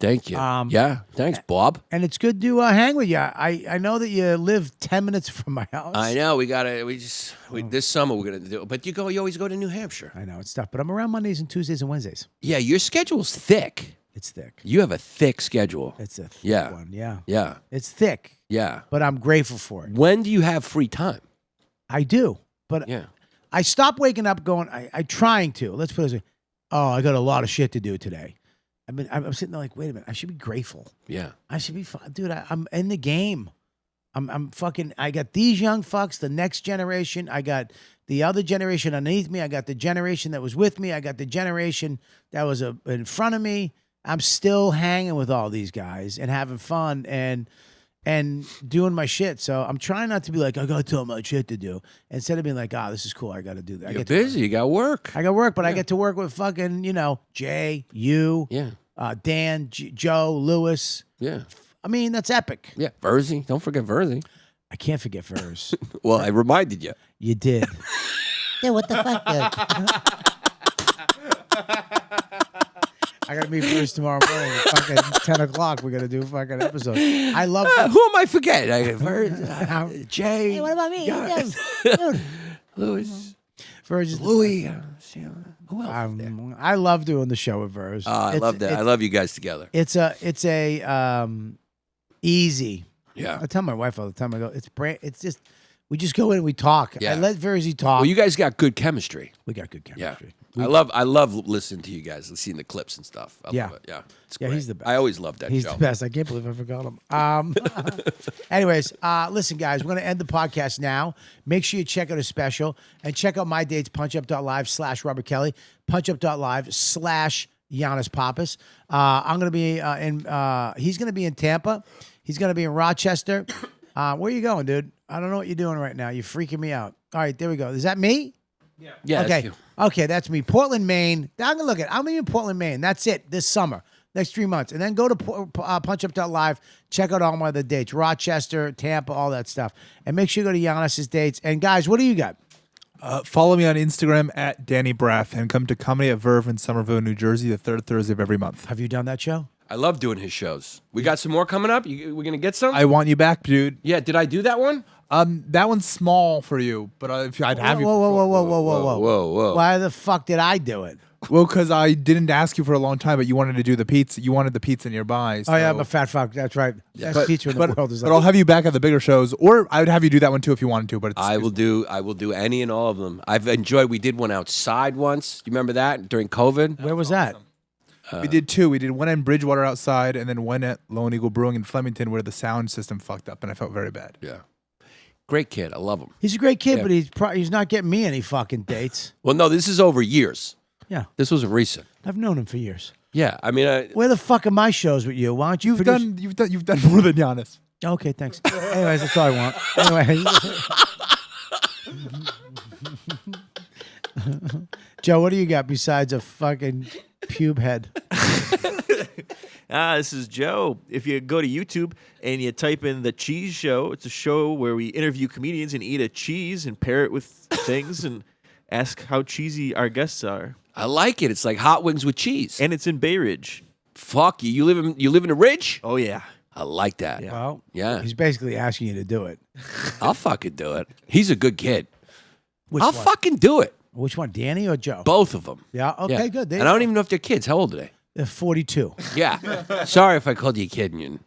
Thank you. Yeah. Thanks, Bob. And it's good to hang with you. I know that you live 10 minutes from my house. I know. This summer we're going to do it. But you always go to New Hampshire. I know, it's tough. But I'm around Mondays and Tuesdays and Wednesdays. Yeah, your schedule's thick. It's thick. You have a thick schedule. It's a thick one. Yeah. Yeah. It's thick. Yeah. But I'm grateful for it. When do you have free time? I do. But Yeah. I stopped waking up going, I trying to. Let's put it this way. Oh, I got a lot of shit to do today. I'm sitting there like, wait a minute. I should be grateful. Yeah. I should be, dude, I'm in the game. I'm fucking, I got these young fucks, the next generation. I got the other generation underneath me. I got the generation that was with me. I got the generation that was in front of me. I'm still hanging with all these guys and having fun and doing my shit. So I'm trying not to be like, I got so much shit to do. Instead of being like, this is cool. I got to do that. You're busy. You got work. I got work, but I get to work with fucking, Jay, you, Yeah. Dan, Joe, Lewis. Yeah. I mean, that's epic. Yeah. Verzi. Don't forget Verzi. I can't forget Furs. Well, I reminded you. You did. Yeah, what the fuck, I got to meet Furs tomorrow morning. Fucking 10 o'clock. We're going to do a fucking episode. I love Who am I forgetting? Verzi, Jay. Hey, what about me? Giannis, Dude, Louis. Furs. Louis. Who else? I love doing the show with Furs. I love that. I love you guys together. It's a easy. Yeah. I tell my wife all the time. I go, it's just we just go in and we talk. Yeah. I let Verzi talk. Well, you guys got good chemistry. We got good Yeah. chemistry. I love listening to you guys, seeing the clips and stuff. I Yeah. love it. Yeah. It's Yeah, great. he's the best. I always loved that He's show. the best. I can't believe I forgot him. Anyways, listen, guys, we're going to end the podcast now. Make sure you check out a special and check out my dates, punchup.live/Robert Kelly, punchup.live/Yannis Pappas. I'm going to be he's going to be in Tampa. He's going to be in Rochester. Where are you going, dude? I don't know what you're doing right now. You're freaking me out. All right, there we go. Is that me? Yeah. Okay. That's you. Okay, that's me. Portland, Maine. I'm gonna look at. I'm in Portland, Maine. That's it. This summer, next 3 months, and then go to punchup.live. Check out all my other dates: Rochester, Tampa, all that stuff, and make sure you go to Giannis's dates. And guys, what do you got? Follow me on Instagram at Danny Braff and come to Comedy at Verve in Somerville, New Jersey, the third Thursday of every month. Have you done that show? I love doing his shows. We got some more coming up. We're going to get some? I want you back, dude. Yeah, did I do that one? That one's small for you, but if I'd have you. Whoa. Whoa. Why the fuck did I do it? Well, because I didn't ask you for a long time, but you wanted to do the pizza. You wanted the pizza nearby. Oh yeah, I'm so- a fat fuck. That's right. Best But, pizza in but, the world is but I'll like. have you back at the bigger shows, or I would have you do that one too if you wanted to. But it's, I will do any and all of them. I've enjoyed. We did one outside once. You remember that during COVID? Where was that? We did two. We did one in Bridgewater outside, and then one at Lone Eagle Brewing in Flemington, where the sound system fucked up, and I felt very bad. Yeah. Great kid. I love him. He's a great kid, Yeah. but he's not getting me any fucking dates. Well, no, this is over years. Yeah, This wasn't recent. I've known him for years. Yeah, I mean, Where the fuck are my shows with you? Why don't you? produce- You've done more than Giannis. Okay, thanks. Anyways, that's all I want. Anyway, Joe, what do you got besides a fucking pube head? This is Joe. If you go to YouTube and you type in The Cheese Show, it's a show where we interview comedians and eat a cheese and pair it with things and ask how cheesy our guests are. I like it. It's like hot wings with cheese. And it's in Bay Ridge. Fuck you. You live in the Ridge? Oh, yeah. I like that. Yeah. Well, Yeah. he's basically asking you to do it. I'll fucking do it. He's a good kid. Which I'll one? fucking do it. Which one, Danny or Joe? Both of them. Yeah. Okay, Yeah. good. And I don't even know if they're kids. How old are they? They're 42. Yeah. Sorry if I called you a kid. And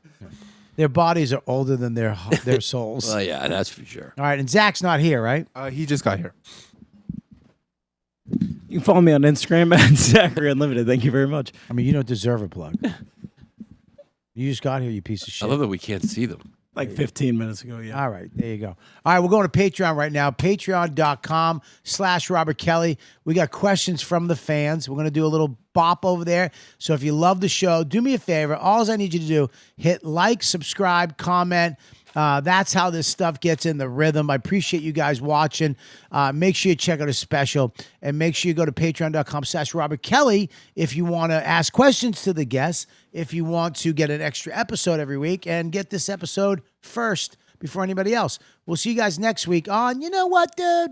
Their bodies are older than their souls. well, yeah, that's for sure. All right, and Zach's not here, right? He just got here. You can follow me on Instagram at Zachary Unlimited. Thank you very much. I mean, you don't deserve a plug. You just got here, you piece of shit. I love that we can't see them. Like 15 minutes ago, yeah. All right, there you go. All right, we're going to Patreon right now. Patreon.com/Robert Kelly. We got questions from the fans. We're going to do a little bop over there. So if you love the show, do me a favor. All I need you to do, hit like, subscribe, comment. That's how this stuff gets in the rhythm. I appreciate you guys watching. Make sure you check out a special, and make sure you go to patreon.com/Robert Kelly if you want to ask questions to the guests, if you want to get an extra episode every week and get this episode first before anybody else. We'll see you guys next week on, you know what, dude?